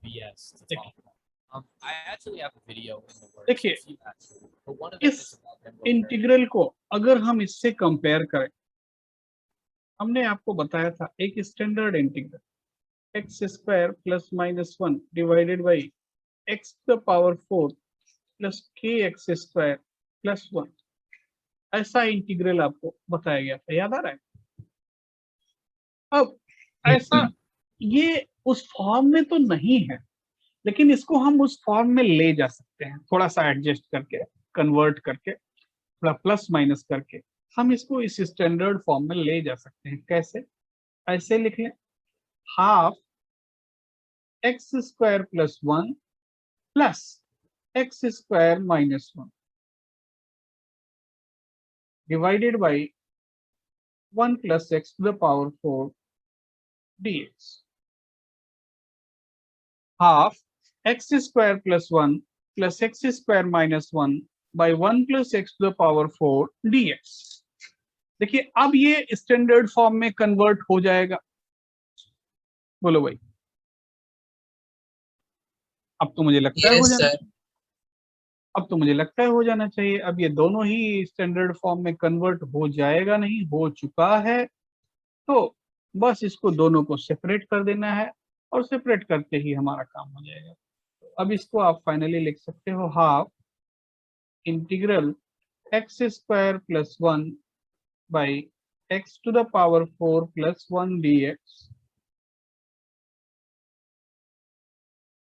BS to talk about. I actually have a video in the works. देखिए, a few actually, but one of them इस is about Rainbow Bird. Integral को अगर हम इससे compare करें, हमने आपको बताया था एक standard integral X square plus minus 1 divided by X to the power 4 plus K X square plus 1, ऐसा इंटीग्रल आपको बताया गया था, याद आ रहा है? अब ऐसा ये उस फॉर्म में तो नहीं है, लेकिन इसको हम उस फॉर्म में ले जा सकते हैं, थोड़ा सा एडजस्ट करके, कन्वर्ट करके, थोड़ा प्लस माइनस करके हम इसको इस स्टैंडर्ड फॉर्म में ले जा सकते हैं। कैसे? ऐसे लिख लें, half X square plus 1 plus x square minus 1 divided by 1 plus X to the power 4 dx. Half X square plus 1 plus x square minus 1 by 1 plus X to the power 4 dx. देखिए, अब ये standard form में convert हो जाएगा। बोलो भाई, अब तो मुझे लगता है हो जाना चाहिए। अब तो मुझे लगता है हो जाना चाहिए। अब ये दोनों ही स्टैंडर्ड फॉर्म में कन्वर्ट हो जाएगा, नहीं हो चुका है, तो बस इसको दोनों को सेपरेट कर देना है और सेपरेट करके ही हमारा काम हो जाएगा। तो अब इसको आप फाइनली लिख सकते हो, half integral X square plus 1 by X to the power 4 plus 1 dx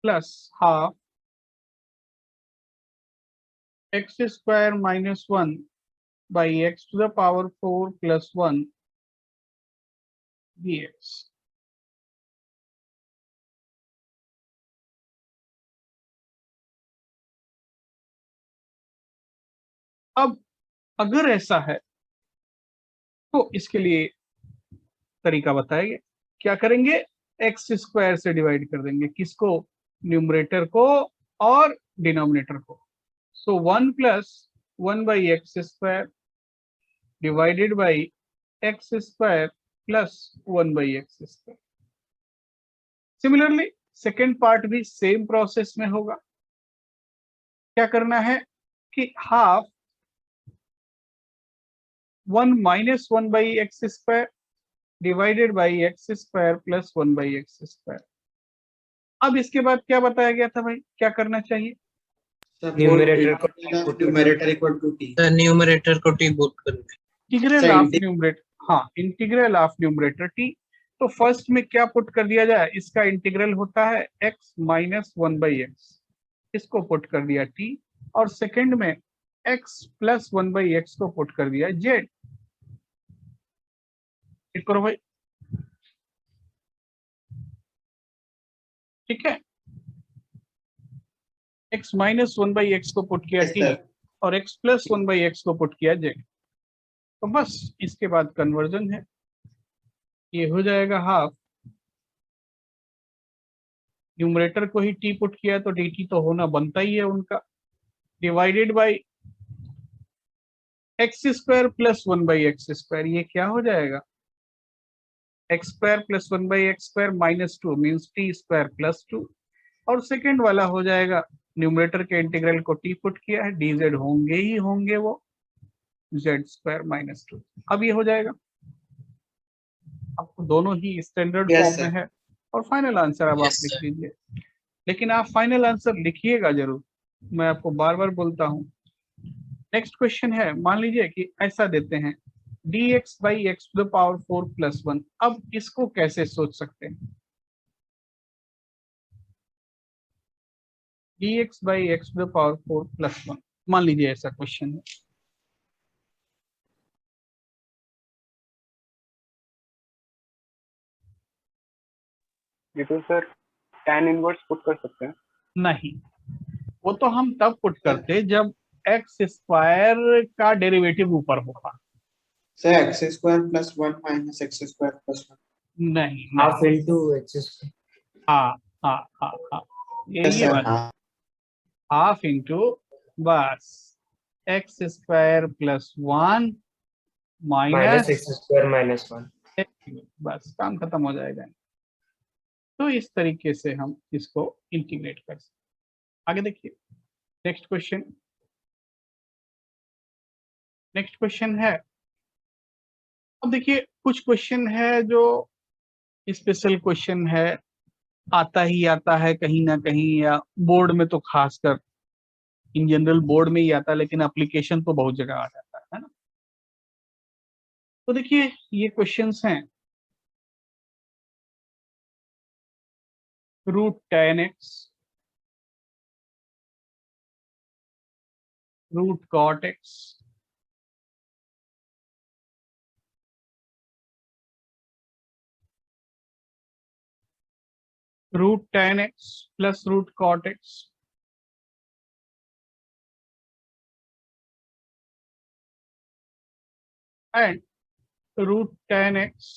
plus half X square minus 1 by X to the power 4 plus 1 dx. अब अगर ऐसा है तो इसके लिए तरीका बताएंगे। क्या करेंगे? एक्स स्क्वायर से डिवाइड कर देंगे, किसको? न्यूमरेटर को और डिनोमिनेटर को। सो 1 plus 1 by x square divided by x square plus 1 by x square. Similarly second part भी सेम प्रोसेस में होगा। क्या करना है कि half 1 minus 1 by x square divided by x square plus 1 by x square. अब इसके बाद क्या बताया गया था भाई, क्या करना चाहिए? Numerator equal to T, numerator को टी पुट करना, इंटीग्रल ऑफ न्यूमरेटर, हाँ, इंटीग्रल ऑफ न्यूमरेटर टी। तो फर्स्ट में क्या पुट कर दिया जाए? इसका इंटीग्रल होता है x माइनस 1 बाई एक्स, इसको पुट कर दिया t, और सेकंड में x प्लस 1 बाई एक्स को पुट कर दिया z। ठीक करो भाई, ठीक है। x माइनस 1 बाई एक्स को पुट किया t और x प्लस 1 बाई एक्स को पुट किया z। तो बस इसके बाद कन्वर्जन है, ये हो जाएगा हाफ, न्यूमरेटर को ही t पुट किया तो dt तो होना बनता ही है उनका, divided by x square plus 1 by x square. ये क्या हो जाएगा? X square plus 1 by x square minus 2 means T square plus 2, और सेकेंड वाला हो जाएगा न्यूमरेटर के इंटीग्रल को t पुट किया है, dz होंगे ही होंगे वो z स्क्वायर माइनस 2। अब ये हो जाएगा, आपको दोनों ही स्टैंडर्ड फॉर्म में है, और फाइनल आंसर अब आप लिख लीजिए। लेकिन आप फाइनल आंसर लिखिएगा जरूर, मैं आपको बार बार बोलता हूँ। नेक्स्ट क्वेश्चन है, मान लीजिए कि ऐसा देते हैं dx by X to the power 4 plus 1। अब इसको कैसे सोच सकते हैं? dx by X to the power 4 plus 1, मान लीजिए ऐसा क्वेश्चन है। ये तो सर tan इनवर्स पुट कर सकते हैं? नहीं, वो तो हम तब पुट करते जब एक्स स्क्वायर का डेरिवेटिव ऊपर होगा। Sir x square plus 1 minus x square plus 1, नहीं, हाफ इनटू एक्स स्क्वायर। हाँ हाँ हाँ हाँ, ये बात, हाफ इंटू बस x square plus 1 minus x square minus 1, बस काम खत्म हो जाएगा। तो इस तरीके से हम इसको इंटीग्रेट कर सकते। आगे देखिए नेक्स्ट क्वेश्चन। नेक्स्ट क्वेश्चन है, अब देखिए कुछ क्वेश्चन है जो स्पेशल क्वेश्चन है, आता ही आता है कहीं ना कहीं, या बोर्ड में तो खासकर, इन जनरल बोर्ड में ही आता है, लेकिन एप्लीकेशन तो बहुत जगह आ जाता है ना। तो देखिए ये क्वेश्चंस हैं, √10x, √cot x, √10x plus √cot x, and √10x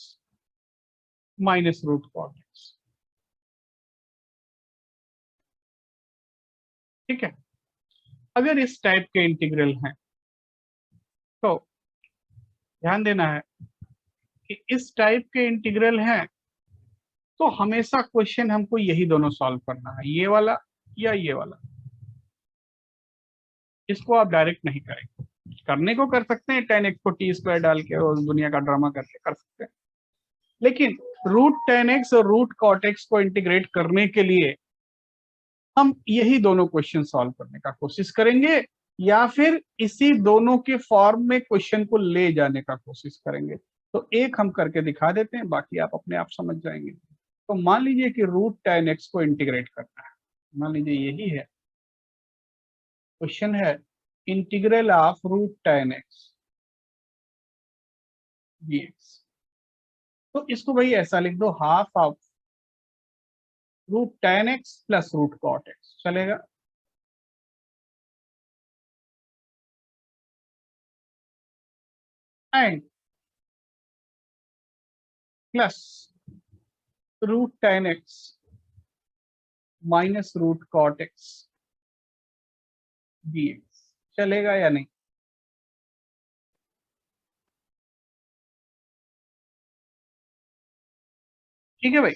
minus √cot x। ठीक है, अगर इस टाइप के इंटीग्रल हैं तो ध्यान देना है कि इस टाइप के इंटीग्रल हैं तो हमेशा क्वेश्चन हमको यही दोनों सॉल्व करना है, ये वाला या ये वाला। इसको आप डायरेक्ट नहीं करेंगे, करने को कर सकते हैं 10x को t² डाल के और दुनिया का ड्रामा करके कर सकते हैं, लेकिन √10x और √cot x को इंटीग्रेट करने के लिए हम यही दोनों क्वेश्चन सॉल्व करने का कोशिश करेंगे, या फिर इसी दोनों के फॉर्म में क्वेश्चन को ले जाने का कोशिश करेंगे। तो एक हम करके दिखा देते हैं, बाकी आप अपने आप समझ जाएंगे। तो मान लीजिए कि √10x को इंटीग्रेट करना है, मान लीजिए यही है क्वेश्चन है, इंटीग्रल ऑफ √10x dx। तो इसको भाई ऐसा लिख दो, half of √10x plus √cot x, चलेगा। And plus √10x minus √cot x dx, चलेगा या नहीं? ठीक है भाई।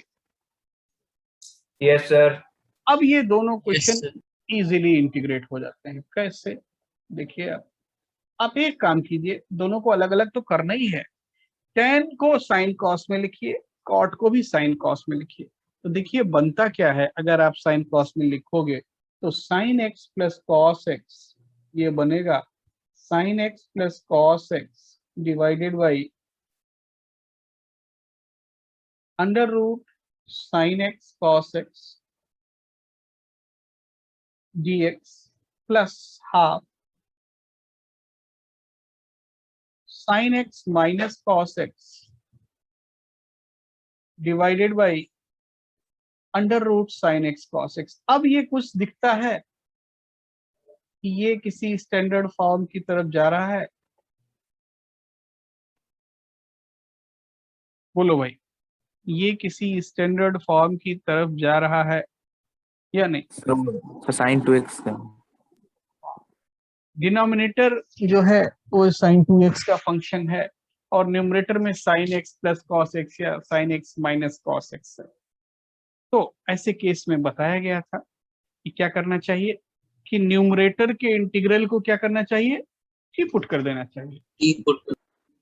Yes sir. अब ये दोनों क्वेश्चन Yes, इजीली इंटीग्रेट हो जाते हैं। कैसे? देखिए आप एक काम कीजिए, दोनों को अलग अलग तो करना ही है, tan को sin cos में लिखिए, cot को भी sin cos में लिखिए। तो देखिए बनता क्या है, अगर आप sin cos में लिखोगे तो sin x plus cos x, ये बनेगा sin x plus cos x divided by under root sin x cos x dx plus half sin x minus cos x divided by under root sin x cos x। अब ये कुछ दिखता है कि ये किसी स्टैंडर्ड फॉर्म की तरफ जा रहा है? बोलो भाई, ये किसी स्टैंडर्ड फॉर्म की तरफ जा रहा है या नहीं? तो sin 2x का डिनोमिनेटर जो है वो sin 2x का फंक्शन है, और न्यूमरेटर में sin x plus cos x या sin x minus cos x है। तो ऐसे केस में बताया गया था कि क्या करना चाहिए, कि न्यूमरेटर के इंटीग्रल को क्या करना चाहिए, कि पुट कर देना चाहिए।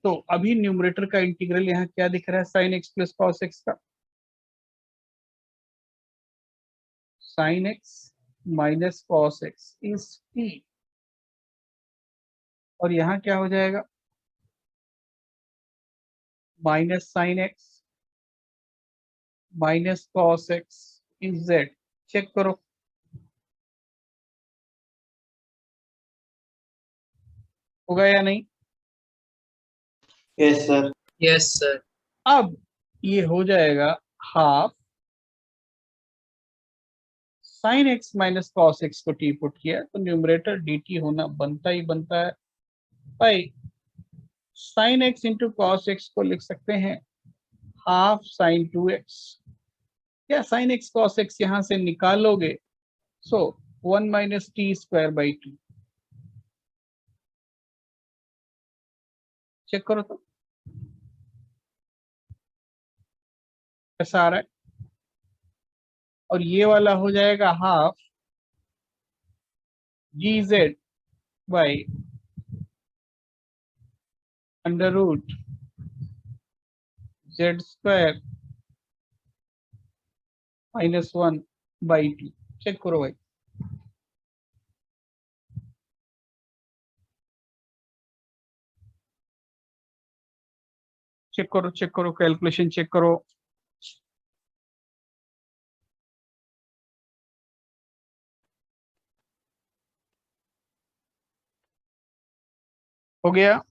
तो अभी न्यूमरेटर का इंटीग्रल यहाँ क्या दिख रहा है, sin x plus cos x का, sin x minus cos x is t, और यहाँ क्या हो जाएगा, minus sin x minus cos x is z। Check करो, होगा या नहीं? Yes sir. Yes sir. अब ये हो जाएगा half sin x minus cos x को t पुट किया तो न्यूमरेटर dt होना बनता ही बनता है। भाई sin x into cos x को लिख सकते हैं हाफ sin 2x, या sin x cos x यहां से निकालोगे सो 1 माइनस t² 2। चेक करो तो कैसा आ रहा है। और ये वाला हो जाएगा half G Z by under root Z square -1 by 2। Check करो भाई। चेक करो कैलकुलेशन चेक करो। हो गया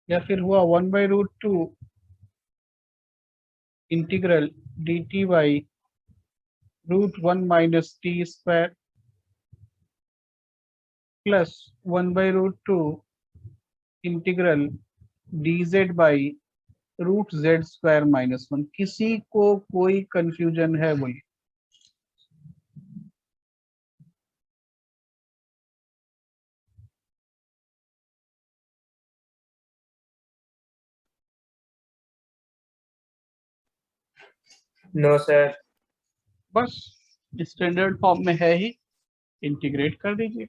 या फिर हुआ 1/√2 integral dt by √1 minus T square plus 1/√2 integral dz by √z² -1। किसी को कोई कंफ्यूजन है बोलिए? No sir. बस स्टैंडर्ड फॉर्म में है ही, इंटीग्रेट कर दीजिए।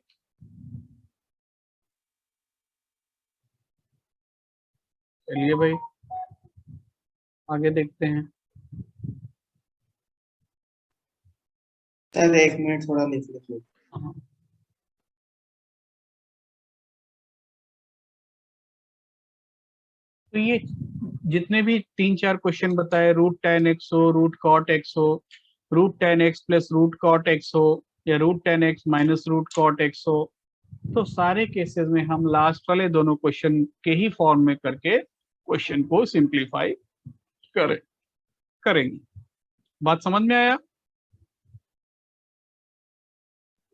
चलिए भाई आगे देखते हैं। सर 1 मिनट थोड़ा लिख लीजिए। तो ये जितने भी 3-4 क्वेश्चन बताए, √10x हो, √cot x हो, √10x प्लस √cot x हो, या √10x माइनस √cot x हो, तो सारे केसेस में हम लास्ट वाले दोनों क्वेश्चन के ही फॉर्म में करके क्वेश्चन को सिंप्लीफाई करेंगे। बात समझ में आया?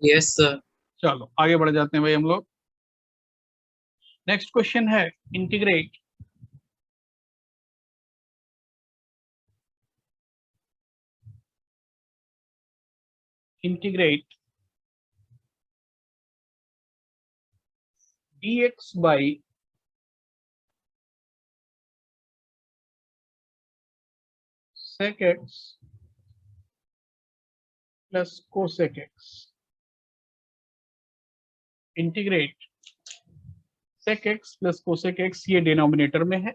Yes sir. चलो आगे बढ़ जाते हैं भाई हम लोग। नेक्स्ट क्वेश्चन है integrate dx by sec x plus cosec x। Integrate sec x plus cosec x, ये डिनोमिनेटर में है,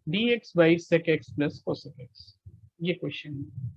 dx by sec x plus cosec x, ये क्वेश्चन है।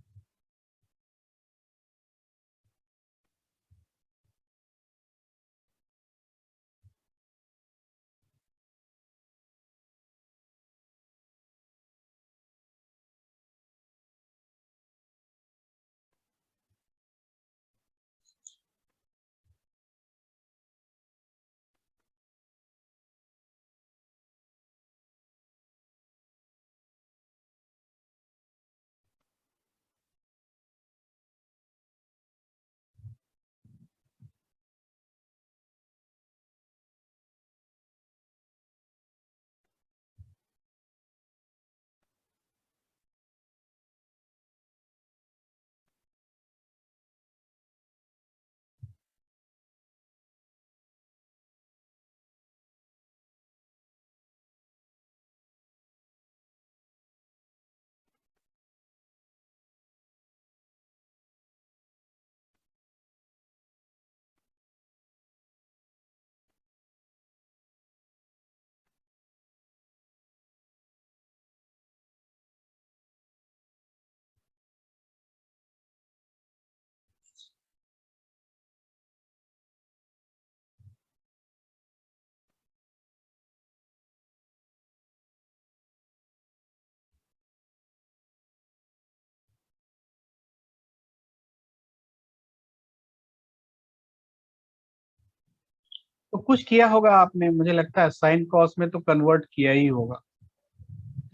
तो कुछ किया होगा आपने, मुझे लगता है साइन कॉस में तो कन्वर्ट किया ही होगा।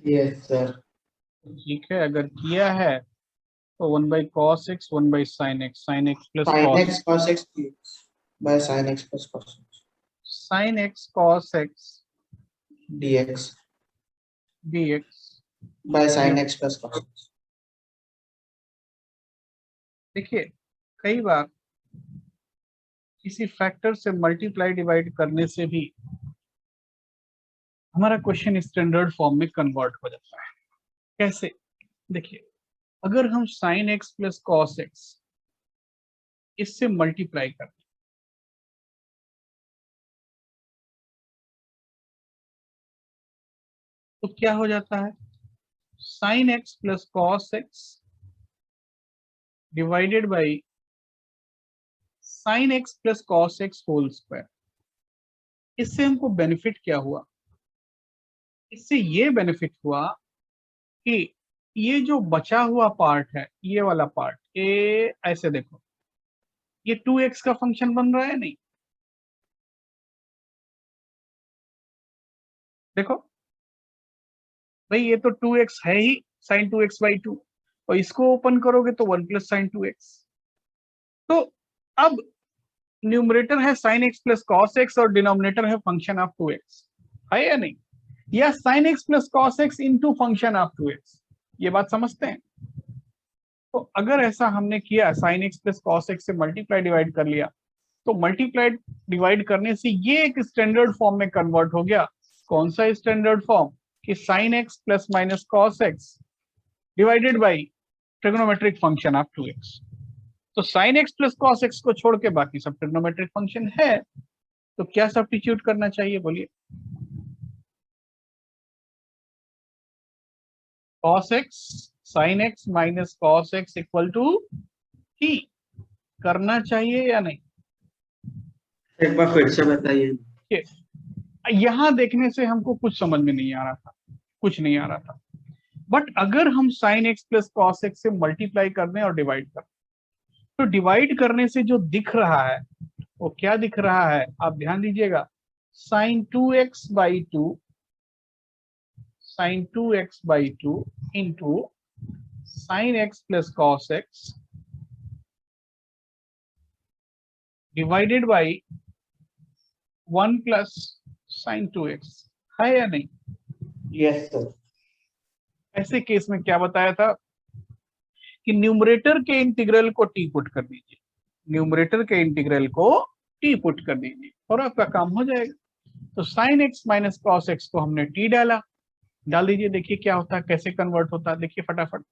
Yes sir. ठीक है, अगर किया है तो 1/cos x 1/sin x, sin x plus sin cos x cos x by sin x plus cos x sin x cos x dx dx by sin x plus cos x। देखिए कई बार किसी factor से multiply divide करने से भी हमारा question standard form में convert हो जाता है। कैसे? देखिए, अगर हम sine X plus cos X इससे मल्टीप्लाई करते तो क्या हो जाता है? Sine X plus cos X divided by sine X plus cos X whole square. इससे हमको बेनिफिट क्या हुआ? इससे ये बेनिफिट हुआ कि ये जो बचा हुआ पार्ट है, ये वाला पार्ट, ये ऐसे देखो, ये 2x का फंक्शन बन रहा है नहीं? देखो भाई, ये तो 2x है ही, साइन 2x/2, और इसको ओपन करोगे तो 1 प्लस साइन 2x। तो अब न्यूमरेटर है sine X plus cos x और डिनोमिनेटर है फंक्शन ऑफ 2x, है या नहीं? या sign X plus cos x into function of 2x। ये बात समझते हैं? तो अगर ऐसा हमने किया, sign X plus cos x से मल्टीप्लाई डिवाइड कर लिया, तो मल्टीप्लाई डिवाइड करने से ये एक स्टैंडर्ड फॉर्म में कन्वर्ट हो गया। कौन सा स्टैंडर्ड फॉर्म? कि sign X plus minus cos X divided by trigonometric function of 2x। तो sign X plus cos x को छोड़ के बाकी सब ट्रिग्नोमेट्रिक फंक्शन है। तो क्या सब्स्टिट्यूट करना चाहिए, बोलिए? Cos x sine x minus cos x equal to ही करना चाहिए या नहीं? एक बार फिर से बताइए। यहां देखने से हमको कुछ समझ में नहीं आ रहा था, कुछ नहीं आ रहा था। बट अगर हम sine X plus cos x से मल्टीप्लाई कर दें और डिवाइड कर, तो डिवाइड करने से जो दिख रहा है वो क्या दिख रहा है? आप ध्यान दीजिएगा, sine 2x/2 sine 2x/2 into sine X plus cos X divided by 1 plus sine 2x, है या नहीं? Yes sir. ऐसे केस में क्या बताया था कि न्यूमरेटर के इंटीग्रल को टी पुट कर दीजिए, न्यूमरेटर के इंटीग्रल को टी पुट कर दीजिए और आपका काम हो जाएगा। तो sign x minus cos x को हमने टी डाला, डाल दीजिए, देखिए क्या होता है, कैसे कन्वर्ट होता है, देखिए फटाफट।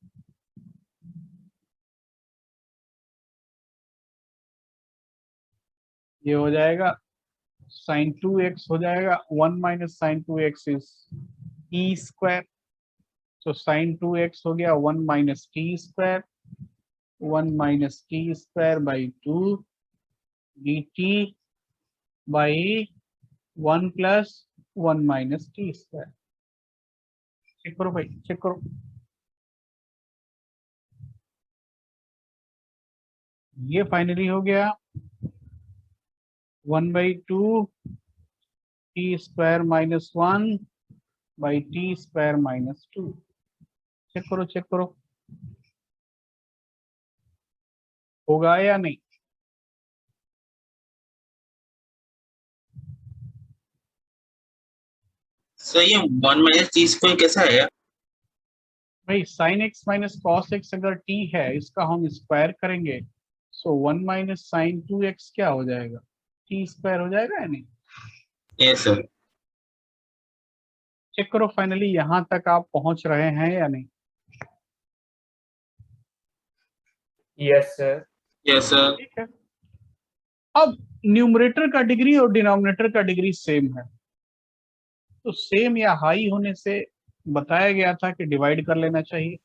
ये हो जाएगा साइन 2x हो जाएगा 1 minus sine 2x is E square. तो साइन 2x हो गया 1 minus T square, 1 minus T square by 2 dt by 1 plus 1 minus T square. Check करो भाई, चेक करो। ये फाइनली हो गया 1/2 T square minus 1 by T square minus 2। Check करो, चेक करो, होगा या नहीं? सो ये 1 माइनस टी स्क्वायर कैसा है? भाई sign x minus cos x अगर टी है, इसका हम स्क्वायर करेंगे, सो 1 माइनस साइन 2x क्या हो जाएगा? टी स्क्वायर हो जाएगा या नहीं? Yes sir. चेक करो फाइनली यहां तक आप पहुंच रहे हैं या नहीं? Yes sir. Yes sir. ठीक है। अब न्यूमरेटर का डिग्री और डिनोमिनेटर का डिग्री सेम है, तो सेम या हाई होने से बताया गया था कि डिवाइड कर लेना चाहिए।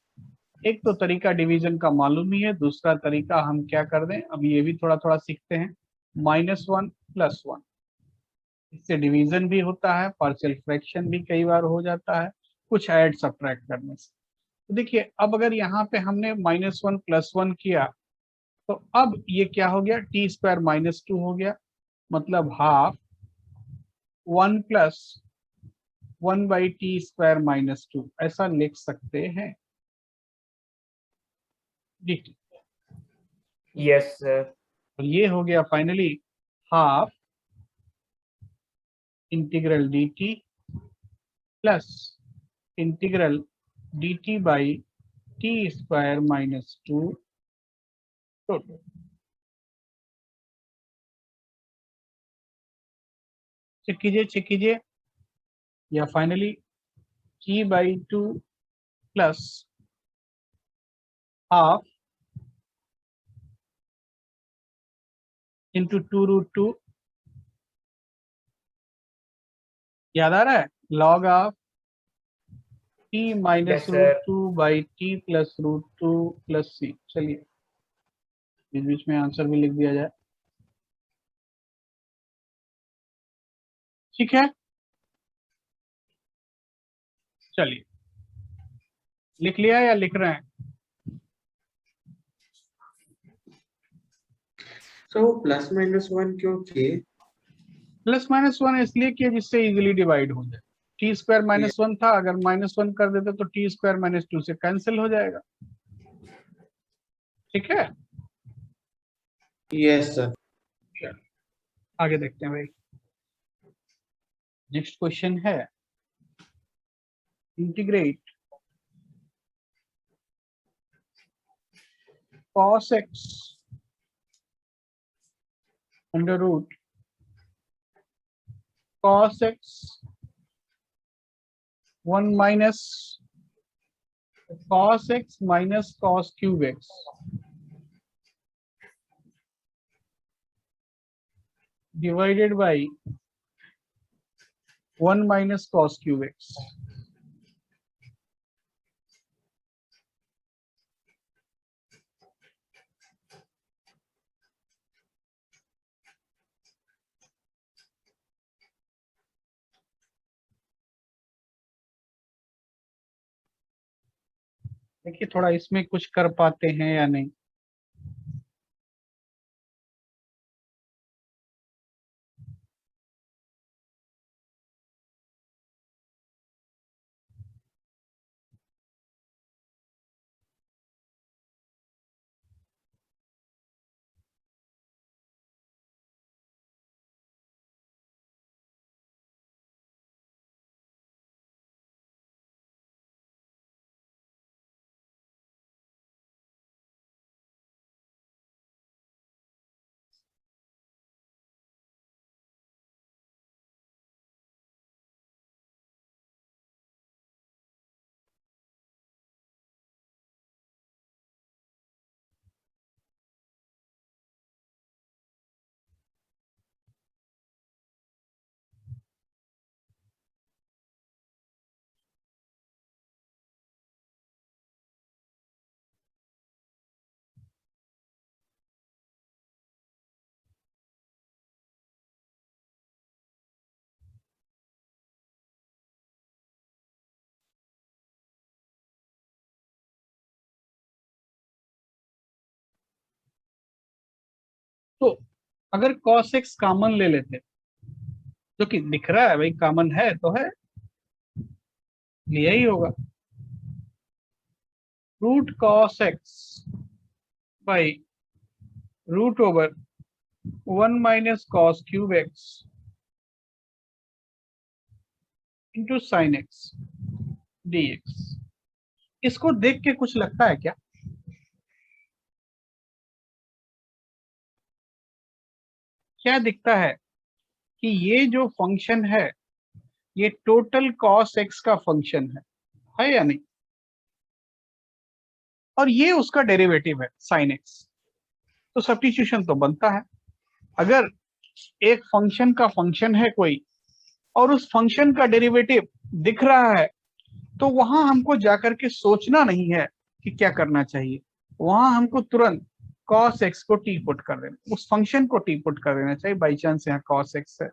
एक तो तरीका डिवीजन का मालूम ही है, दूसरा तरीका हम क्या कर दें, अब ये भी थोड़ा थोड़ा सीखते हैं। -1 + 1, इससे डिवीजन भी होता है, पार्शियल फ्रैक्शन भी कई बार हो जाता है कुछ ऐड सब्ट्रैक्ट करने से। तो देखिए, अब अगर यहाँ पे हमने -1 + 1 किया, तो अब ये क्या हो गया? टी स्क्वायर -2 हो गया, मतलब हाफ 1 + 1/t स्क्वायर -2 ऐसा लिख सकते हैं। जी, यस सर। तो ये हो गया finally half integral dt plus integral dt by T square -2 total. Check कीजिए, चेक कीजिए, या finally t/2 plus half into 2√2, याद आ रहा है, log of t minus √2 by t plus √2 plus c. चलिए बीच बीच में आंसर भी लिख दिया जाए, ठीक है। चलिए लिख लिया या लिख रहे हैं? तो प्लस माइनस 1 क्यों किए? प्लस माइनस 1 इसलिए किया जिससे इजीली डिवाइड हो जाए। टी स्क्वायर माइनस 1 था, अगर -1 कर देते तो टी स्क्वायर माइनस 2 से कैंसिल हो जाएगा, ठीक है। Yes sir. आगे देखते हैं भाई। नेक्स्ट क्वेश्चन है integrate cos x under root cos x 1 minus cos x minus cos cube x divided by 1 minus cos cube x। देखिए थोड़ा इसमें कुछ कर पाते हैं या नहीं। तो अगर cos x कॉमन ले लेते, जो कि दिख रहा है भाई कॉमन है तो है, लिया ही होगा, root cos x by root over 1 minus cos cube x into sine x dx। इसको देख के कुछ लगता है क्या? क्या दिखता है कि ये जो फंक्शन है ये टोटल cos x का फंक्शन है या नहीं? और ये उसका डेरिवेटिव है sin x, तो सब्स्टिट्यूशन तो बनता है। अगर एक फंक्शन का फंक्शन है कोई और उस फंक्शन का डेरिवेटिव दिख रहा है तो वहां हमको जाकर के सोचना नहीं है कि क्या करना चाहिए, वहां हमको तुरंत cos x को टी पुट कर देना, उस फंक्शन को टी पुट कर देना चाहिए। बाई चांस यहाँ cos x है,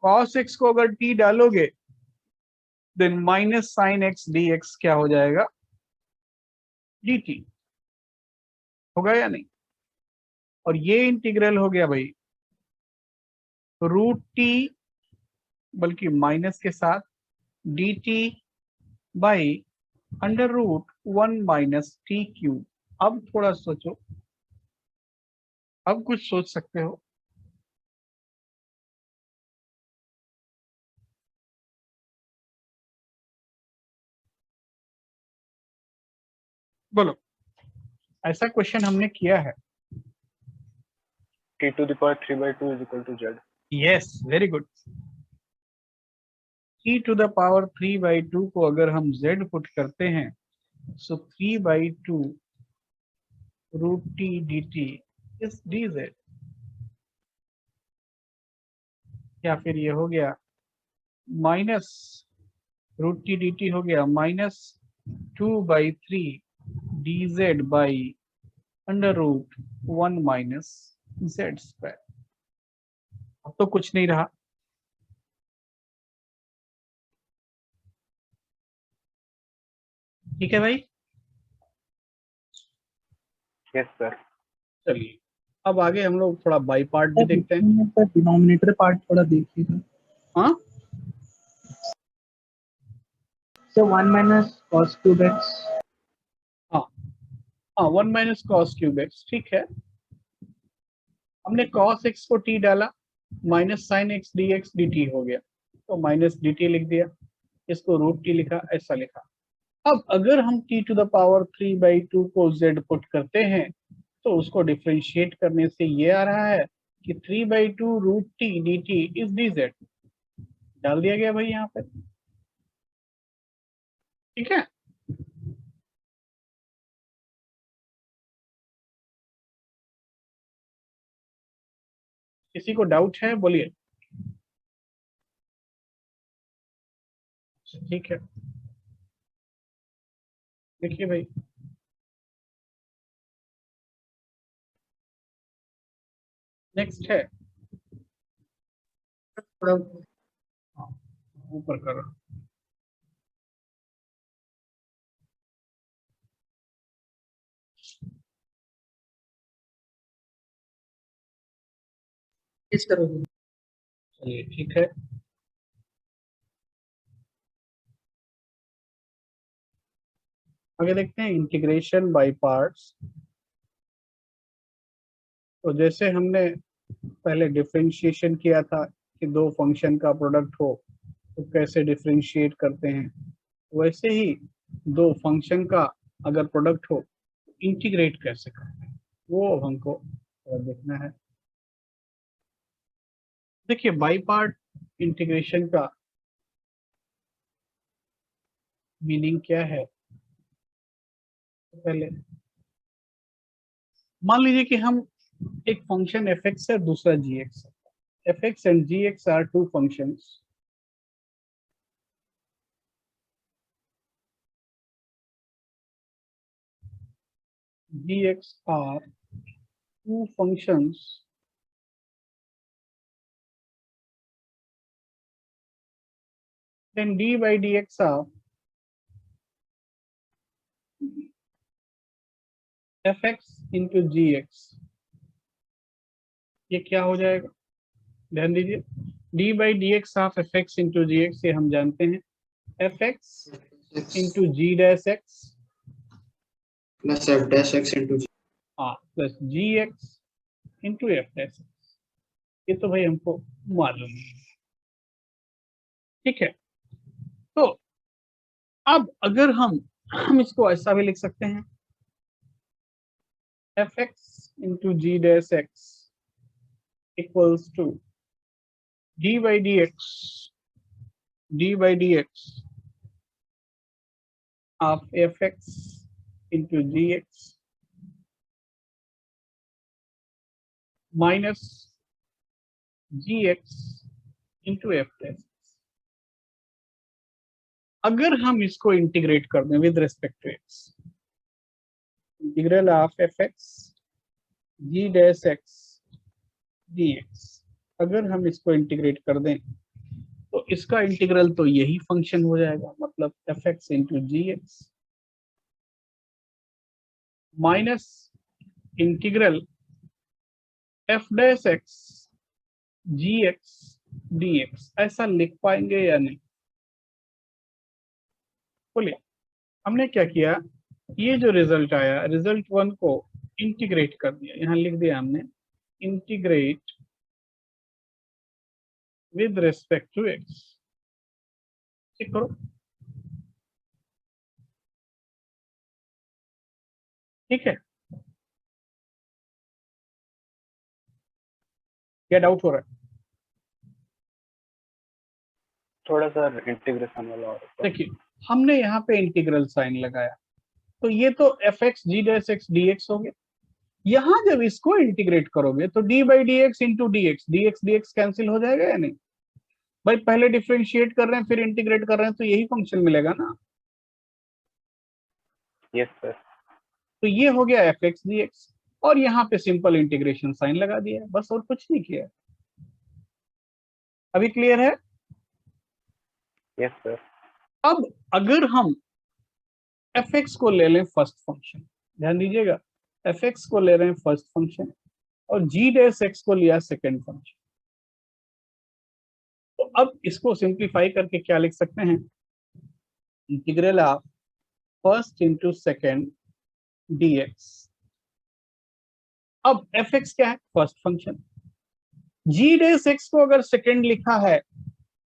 cos x को अगर t डालोगे then minus sine x dx क्या हो जाएगा, dt होगा या नहीं। और ये इंटीग्रल हो गया भाई रूट टी बल्कि माइनस के साथ dt by under root 1 minus T cube. अब थोड़ा सोचो, अब कुछ सोच सकते हो। बोलो, ऐसा क्वेश्चन हमने किया है। t to the power 3/2 is equal to z। Yes very good. t to the power 3/2 को अगर हम z पुट करते हैं So 3/2 root t dt is dz, या फिर ये हो गया minus root T D T हो गया -2/3 dz बाई √1 माइनस z स्क्वायर। अब तो कुछ नहीं रहा, ठीक है भाई। Yes sir. चलिए अब आगे हम लोग थोड़ा बाई पार्ट भी देखते हैं। सर डिनोमिनेटर पार्ट थोड़ा देखिएगा। हाँ sir 1 minus cos cube x। हाँ 1 माइनस कॉस क्यूब एक्स, ठीक है। हमने cos x को t डाला, minus sine x dx dt हो गया, तो माइनस dt लिख दिया, इसको रूट टी लिखा, ऐसा लिखा। अब अगर हम t टू द पावर 3/2 को z पुट करते हैं तो उसको डिफरेंशिएट करने से ये आ रहा है कि 3/2 root T dt is dz, डाल दिया गया भाई यहाँ पे, ठीक है। किसी को डाउट है बोलिए। ठीक है देखिए भाई, नेक्स्ट है, ऊपर करो। इस तरह चलिए ठीक है, आगे देखते हैं इंटीग्रेशन बाय पार्ट्स। तो जैसे हमने पहले डिफरेंशिएशन किया था कि दो फंक्शन का प्रोडक्ट हो तो कैसे डिफरेंशिएट करते हैं, वैसे ही दो फंक्शन का अगर प्रोडक्ट हो तो इंटीग्रेट कैसे करते हैं वो हमको देखना है। देखिए बाई पार्ट इंटीग्रेशन का मीनिंग क्या है। तो पहले मान लीजिए कि हम एक फंक्शन एफ एक्स है, दूसरा जी एक्स है। F X and G X are two functions. gx are two functions then d by dx are fx into gx। ये क्या हो जाएगा, ध्यान दीजिए, d by dx of fx into gx, ये हम जानते हैं, fx into g dash x plus f dash x into g। Plus gx into f dash x, ये तो भाई हमको मालूम है, ठीक है। तो अब अगर हम इसको ऐसा भी लिख सकते हैं, fx into g dash x equals to d by dx of fx into gx minus gx into f dash। अगर हम इसको इंटीग्रेट कर दें with respect to x, integral of fx g dash x dx, अगर हम इसको integrate कर दें तो इसका इंटीग्रल तो यही फंक्शन हो जाएगा, मतलब fx into gx minus integral f dash x gx dx। ऐसा लिख पाएंगे या नहीं बोलिए। हमने क्या किया, ये जो रिजल्ट आया, रिजल्ट वन को इंटीग्रेट कर दिया, यहाँ लिख दिया हमने integrate with respect to X, ठीक करो, ठीक है। क्या डाउट हो रहा है? थोड़ा सा इंटीग्रेशन वाला और देखिए हमने यहाँ पे इंटीग्रल साइन लगाया, तो ये तो एफ एक्स जी डैश एक्स डी एक्स हो गया। यहां जब इसको इंटीग्रेट करोगे तो D by D x into D x cancel हो जाएगा या नहीं? भाई पहले डिफरेंशिएट कर रहे हैं फिर इंटीग्रेट कर रहे हैं तो यही फंक्शन मिलेगा ना। Yes sir. तो ये हो गया एफ एक्स डी एक्स, और यहाँ पे सिंपल इंटीग्रेशन साइन लगा दिया है, बस और कुछ नहीं किया। अभी क्लियर है? Yes sir. अब अगर हम एफ एक्स को ले लें फर्स्ट फंक्शन, ध्यान दीजिएगा, एफ एक्स को ले रहे हैं फर्स्ट फंक्शन और जी डैश एक्स को लिया सेकेंड फंक्शन, तो अब इसको सिंप्लीफाई करके क्या लिख सकते हैं? Integral of first into second dx। अब एफ एक्स क्या है? First function. G dash x को अगर सेकेंड लिखा है,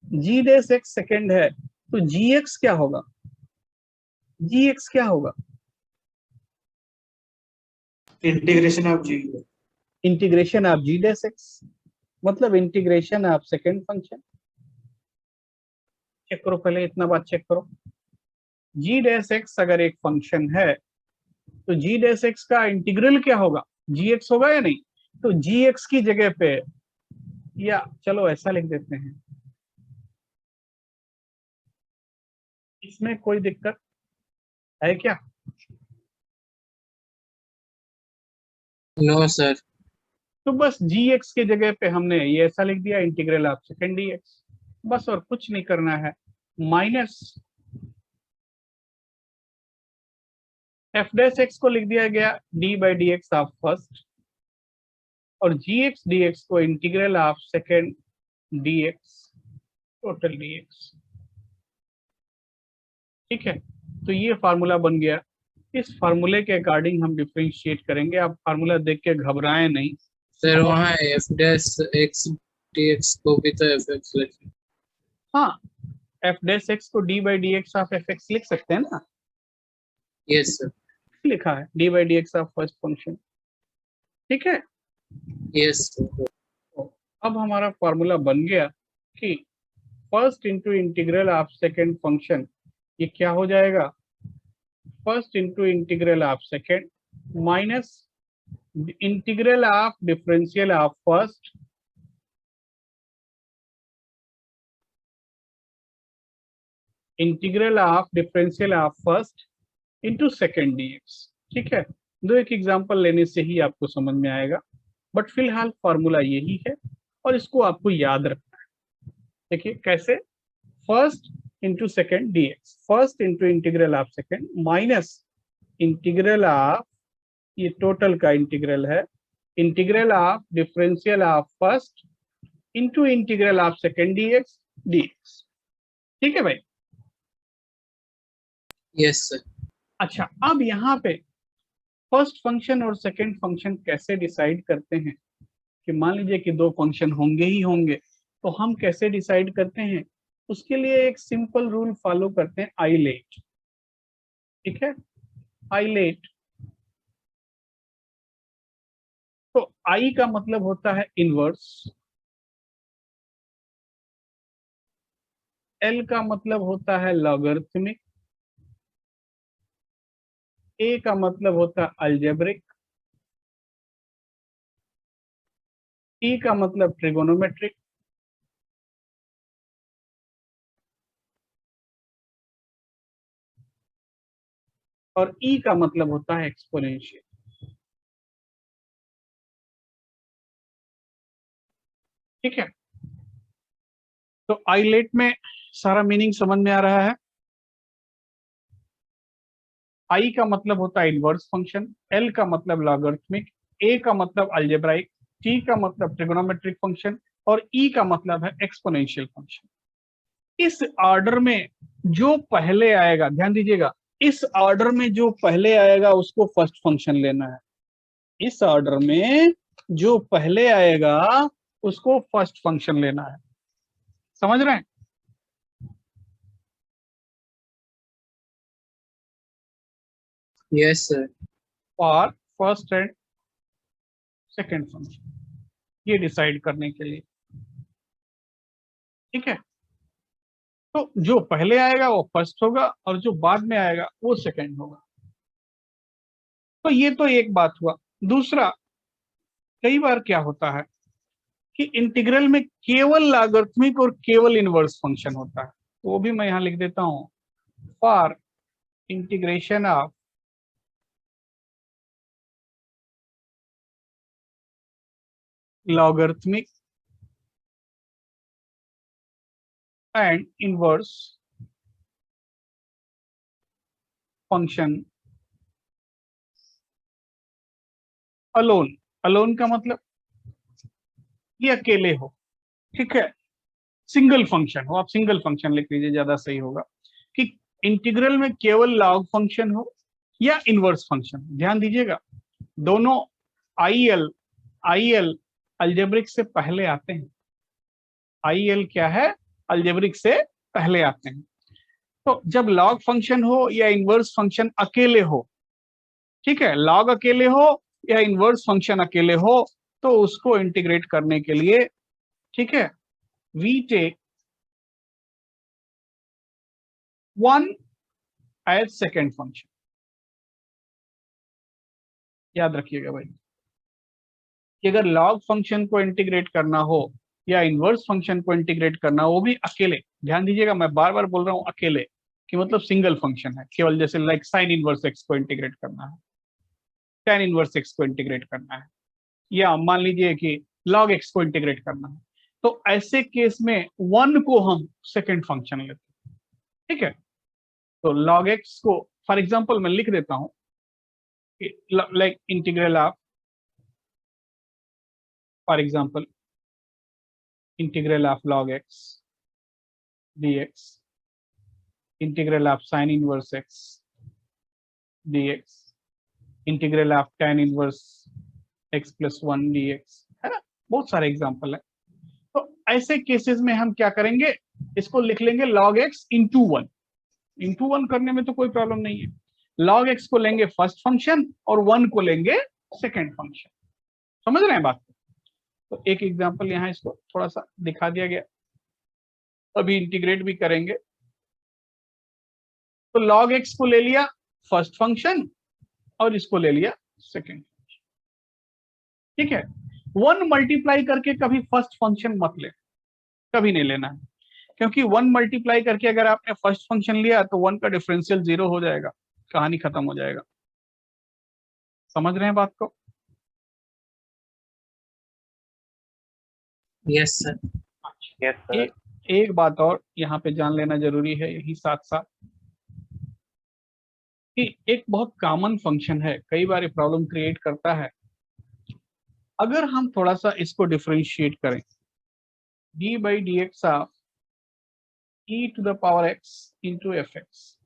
जी डैश एक्स सेकेंड है, तो जी एक्स क्या होगा? जी एक्स क्या होगा? Integration of g. Integration of g dash x, मतलब integration of second function. Check करो, पहले इतना बात चेक करो। जी डैश एक्स अगर एक फंक्शन है तो जी डैश एक्स का इंटीग्रल क्या होगा? जी एक्स होगा या नहीं? तो जी एक्स की जगह पे, या चलो ऐसा लिख देते हैं, इसमें कोई दिक्कत है क्या? No sir. तो बस जी एक्स की जगह पे हमने ये ऐसा लिख दिया, integral of second D x, बस और कुछ नहीं करना है। माइनस एफ डैश एक्स को लिख दिया गया D by D x of first, और जी एक्स डी एक्स को integral of second D x total d x. ठीक है, तो ये फार्मूला बन गया। इस फार्मूले के अकॉर्डिंग हम डिफरेंशिएट करेंगे। आप फार्मूला देख के घबराएं नहीं सर वहाँ F dash x D x को भी तो एफ एक्स लिखें। हाँ, एफ डैश एक्स को D by D x of F x लिख सकते हैं ना। Yes sir. लिखा है D by D x of first function. ठीक है, यस सर। अब हमारा फार्मूला बन गया कि first into integral of second function, ये क्या हो जाएगा? First into integral of second minus integral of differential of first integral of differential of first into second DX. ठीक है, दो एक एग्जांपल लेने से ही आपको समझ में आएगा, बट फिलहाल फॉर्मूला यही है और इसको आपको याद रखना है। देखिए कैसे, first into second DX, first into integral of second minus integral of, ये टोटल का इंटीग्रल है, integral of differential of first into integral of second DX DX. ठीक है भाई? Yes sir. अच्छा, अब यहाँ पे फर्स्ट फंक्शन और सेकेंड फंक्शन कैसे डिसाइड करते हैं? कि मान लीजिए कि दो फंक्शन होंगे ही होंगे, तो हम कैसे डिसाइड करते हैं? उसके लिए एक सिंपल रूल फॉलो करते हैं, आइलेट। ठीक है, आइलेट। तो आई का मतलब होता है इनवर्स, एल का मतलब होता है लॉगरिथमिक, ए का मतलब होता है अलजेब्रिक, टी का मतलब ट्रिगोनोमेट्रिक, और ई का मतलब होता है एक्सपोनेंशियल। ठीक है, तो आइलेट में सारा मीनिंग समझ में आ रहा है। आई का मतलब होता है इनवर्स फंक्शन, एल का मतलब लॉगरिथमिक, ए का मतलब अलजेब्राइक, टी का मतलब ट्रिगोनोमेट्रिक फंक्शन, और ई का मतलब है एक्सपोनेंशियल फंक्शन। इस ऑर्डर में जो पहले आएगा, ध्यान दीजिएगा, इस ऑर्डर में जो पहले आएगा उसको फर्स्ट फंक्शन लेना है। इस ऑर्डर में जो पहले आएगा उसको फर्स्ट फंक्शन लेना है। समझ रहे हैं? Yes sir. और फर्स्ट एंड सेकेंड फंक्शन, ये डिसाइड करने के लिए। ठीक है, तो जो पहले आएगा वो फर्स्ट होगा और जो बाद में आएगा वो सेकेंड होगा। तो ये तो एक बात हुआ। दूसरा, कई बार क्या होता है कि इंटीग्रल में केवल लॉगरिथमिक और केवल इनवर्स फंक्शन होता है, तो वो भी मैं यहां लिख देता हूं, for integration of logarithmic and inverse function alone. Alone का मतलब ये अकेले हो, ठीक है, सिंगल फंक्शन हो, आप सिंगल फंक्शन लिख लीजिए, ज्यादा सही होगा कि इंटीग्रल में केवल लॉग फंक्शन हो या इनवर्स फंक्शन। ध्यान दीजिएगा, दोनों आई एल अलजेब्रिक से पहले आते हैं। आई एल क्या है, अलजेब्रिक से पहले आते हैं। तो जब लॉग फंक्शन हो या इनवर्स फंक्शन अकेले हो, ठीक है, लॉग अकेले हो या इनवर्स फंक्शन अकेले हो, तो उसको इंटीग्रेट करने के लिए, ठीक है, we take one as second function. याद रखिएगा भाई कि अगर लॉग फंक्शन को इंटीग्रेट करना हो या इनवर्स फंक्शन को इंटीग्रेट करना हो, वो भी अकेले, ध्यान दीजिएगा मैं बार बार बोल रहा हूं अकेले, कि मतलब सिंगल फंक्शन है केवल, जैसे लाइक साइन इनवर्स एक्स को इंटीग्रेट करना है, tan इनवर्स एक्स को इंटीग्रेट करना है, या मान लीजिए कि log x को इंटीग्रेट करना है, तो ऐसे केस में वन को हम सेकेंड फंक्शन लेते हैं, ठीक है। तो log x को फॉर एग्जांपल मैं लिख देता हूं, like integral of, for example integral of log x dx, integral of sin inverse x dx, integral of tan inverse x plus 1 dx, है ना, बहुत सारे एग्जांपल है। तो ऐसे केसेस में हम क्या करेंगे, इसको लिख लेंगे log x into one. Into one करने में तो कोई प्रॉब्लम नहीं है। log x को लेंगे फर्स्ट फंक्शन और वन को लेंगे सेकेंड फंक्शन। समझ रहे हैं बात? तो एक एग्जांपल यहाँ इसको थोड़ा सा दिखा दिया गया, अभी इंटीग्रेट भी करेंगे। तो log x को ले लिया फर्स्ट फंक्शन और इसको ले लिया सेकेंड फंक्शन, ठीक है। वन मल्टीप्लाई करके कभी फर्स्ट फंक्शन मत ले, कभी नहीं लेना है, क्योंकि वन मल्टीप्लाई करके अगर आपने फर्स्ट फंक्शन लिया तो वन का डिफरेंशियल 0 हो जाएगा, कहानी खत्म हो जाएगा। समझ रहे हैं बात को? Yes sir. Yes sir. एक बात और यहाँ पे जान लेना जरूरी है, यही साथ साथ, कि एक बहुत कॉमन फंक्शन है, कई बार प्रॉब्लम क्रिएट करता है। अगर हम थोड़ा सा इसको डिफरेंशिएट करें, D by D x of e to the power x into F X,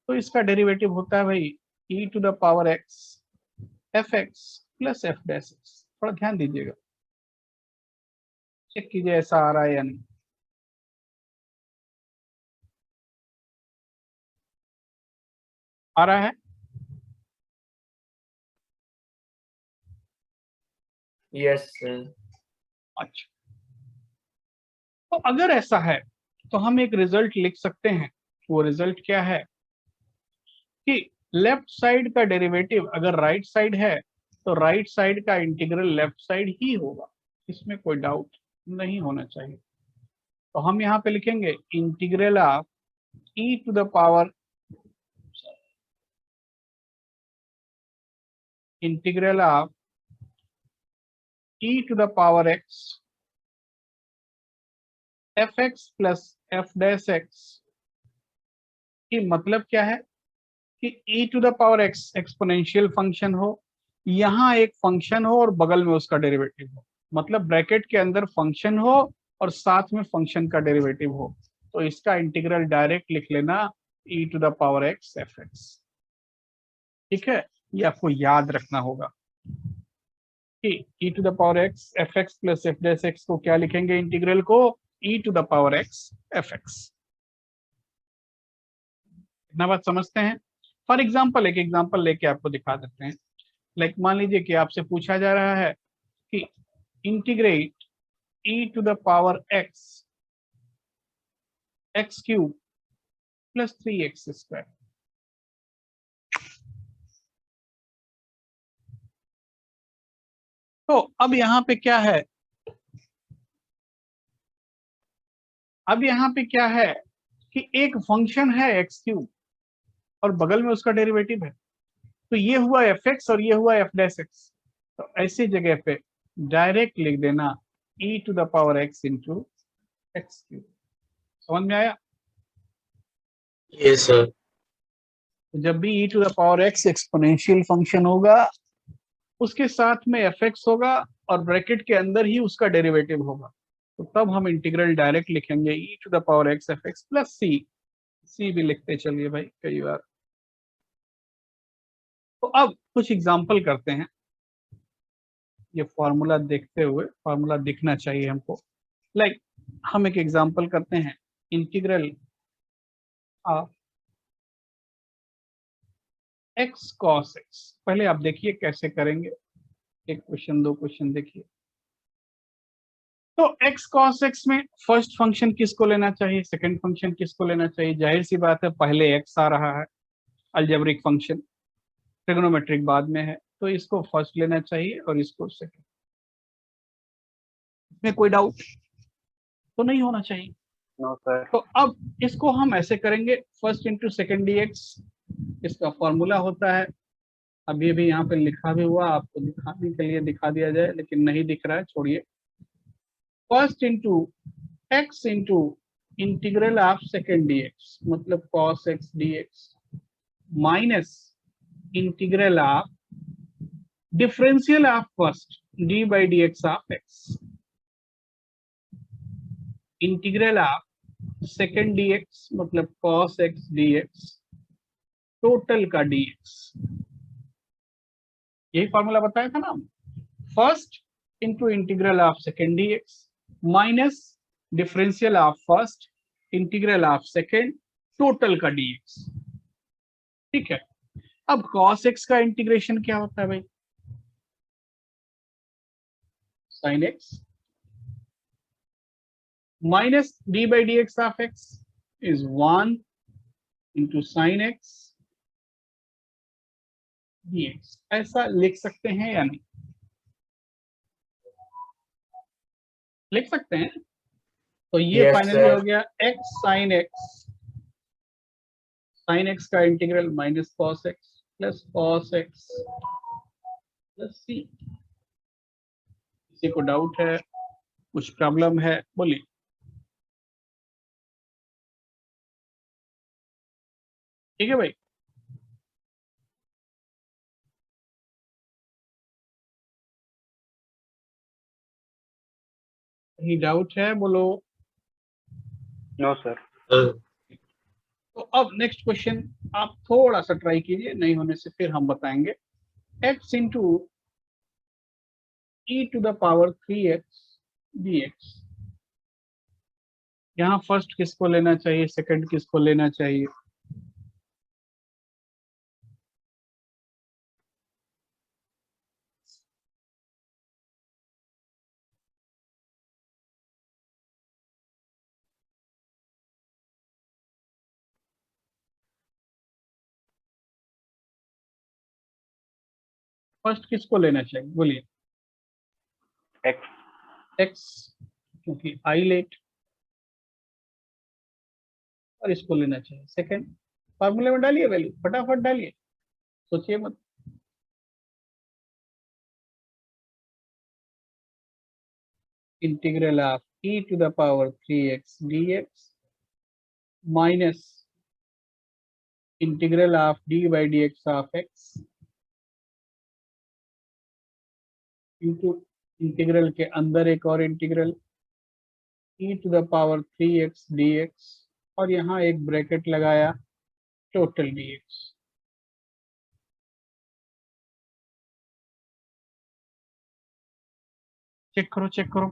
तो इसका डेरिवेटिव होता है भाई e to the power x F x plus F dash X. थोड़ा ध्यान दीजिएगा, चेक कीजिए ऐसा आ रहा है या नहीं। आ रहा है? Yes sir. अच्छा, तो अगर ऐसा है तो हम एक रिजल्ट लिख सकते हैं। वो रिजल्ट क्या है कि लेफ्ट साइड का डेरिवेटिव अगर राइट साइड है तो राइट साइड का इंटीग्रल लेफ्ट साइड ही होगा, इसमें कोई डाउट नहीं होना चाहिए। तो हम यहाँ पे लिखेंगे integral of e to the power, integral of e to the power x F x plus F dash X की मतलब क्या है कि e to the power x exponential function हो, यहाँ एक फंक्शन हो और बगल में उसका डेरिवेटिव हो, मतलब ब्रैकेट के अंदर फंक्शन हो और साथ में फंक्शन का डेरिवेटिव हो, तो इसका इंटीग्रल डायरेक्ट लिख लेना e to the power x F x, ठीक है। ये आपको याद रखना होगा कि e to the power x F x plus F dash x को क्या लिखेंगे, इंटीग्रल को e to the power x F x. इतना बात समझते हैं? फॉर एग्जाम्पल एक एग्जाम्पल लेके आपको दिखा देते हैं। लाइक मान लीजिए कि आपसे पूछा जा रहा है कि integrate e to the power x x cube plus 3x square. तो अब यहाँ पे क्या है, अब यहाँ पे क्या है कि एक फंक्शन है एक्स क्यूब और बगल में उसका डेरिवेटिव है, तो ये हुआ एफ एक्स और ये हुआ एफ डैश एक्स। तो ऐसी जगह पे डायरेक्ट लिख देना e to the power x into x cube. समझ में आया? Yes sir. तो जब भी e to the power x exponential function होगा उसके साथ में एफ एक्स होगा और ब्रैकेट के अंदर ही उसका डेरिवेटिव होगा, तो तब हम इंटीग्रल डायरेक्ट लिखेंगे e to the power x F x plus c भी लिखते चलिए भाई कई बार। तो अब कुछ एग्जांपल करते हैं, ये फॉर्मूला देखते हुए, फॉर्मूला दिखना चाहिए हमको। लाइक हम एक एग्जांपल करते हैं, integral of x cos x। पहले आप देखिए कैसे करेंगे, एक क्वेश्चन दो क्वेश्चन देखिए। तो x cos x में फर्स्ट फंक्शन किसको लेना चाहिए, सेकंड फंक्शन किसको लेना चाहिए? जाहिर सी बात है पहले x आ रहा है, अलजेब्रिक फंक्शन, ट्रिग्नोमेट्रिक बाद में है, तो इसको फर्स्ट लेना चाहिए और इसको सेकंड। इसमें कोई डाउट तो नहीं होना चाहिए। No sir. तो अब इसको हम ऐसे करेंगे, फर्स्ट इंटू सेकेंड dx, इसका फॉर्मूला होता है, अभी भी यहाँ पे लिखा भी हुआ, आपको दिखाने के लिए दिखा दिया जाए लेकिन नहीं दिख रहा है, छोड़िए। First into x into integral of second dx मतलब cos x dx minus integral of differential of first d by dx of x integral of second dx मतलब cos x dx टोटल का dx। यही formula बताया था ना, first into integral of second dx minus differential of first integral of second total का dx। ठीक है, अब cos x का इंटीग्रेशन क्या होता है भाई, sin x minus d by dx of x is 1 into sin x dx। ऐसा लिख सकते हैं या नहीं? लिख सकते हैं। तो ये Yes, फाइनली sir. हो गया x sin x का integral minus cos x plus cos x plus c। किसी को डाउट है, कुछ प्रॉब्लम है, बोलिए। ठीक है भाई, कहीं डाउट है बोलो। No sir. तो अब नेक्स्ट क्वेश्चन आप थोड़ा सा ट्राई कीजिए, नहीं होने से फिर हम बताएंगे। x into e to the power 3x dx, यहाँ फर्स्ट किसको लेना चाहिए, सेकंड किसको लेना चाहिए? फर्स्ट किसको लेना चाहिए बोलिए? एक्स। x, क्योंकि आई लेट, और इसको लेना चाहिए सेकंड। फॉर्मूले में डालिए वैल्यू, फटाफट डालिए, सोचिए मत। Integral of e to the power 3x dx minus integral of d by dx of x into integral के अंदर एक और integral e to the power 3x dx और यहाँ एक ब्रैकेट लगाया टोटल dx। चेक करो चेक करो।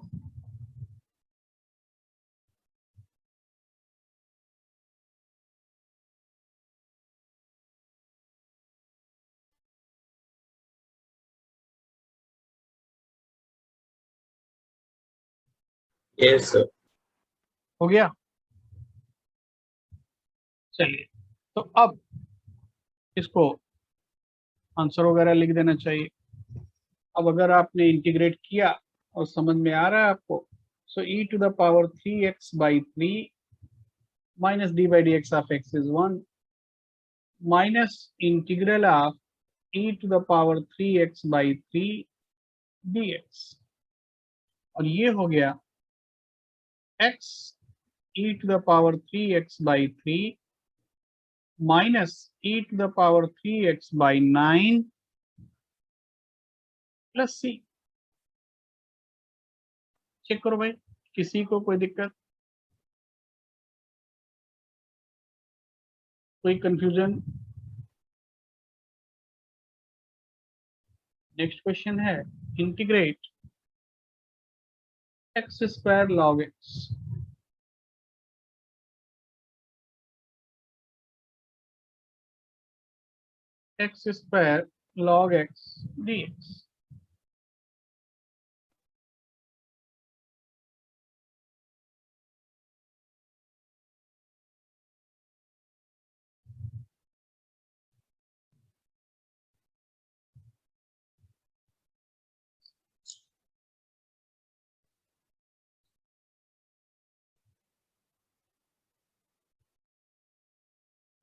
Yes, sir. हो गया? चलिए, तो अब इसको आंसर वगैरह लिख देना चाहिए। अब अगर आपने इंटीग्रेट किया और समझ में आ रहा है आपको, सो e to the power 3x by 3 minus d by dx of x is 1 minus integral of e to the power 3x by 3 dx, और ये हो गया x e to the power 3x by 3 minus e to the power 3x by 9 plus c। Check करो भाई, किसी को कोई दिक्कत, कोई कंफ्यूजन? नेक्स्ट क्वेश्चन है integrate x square log x x square log x dx।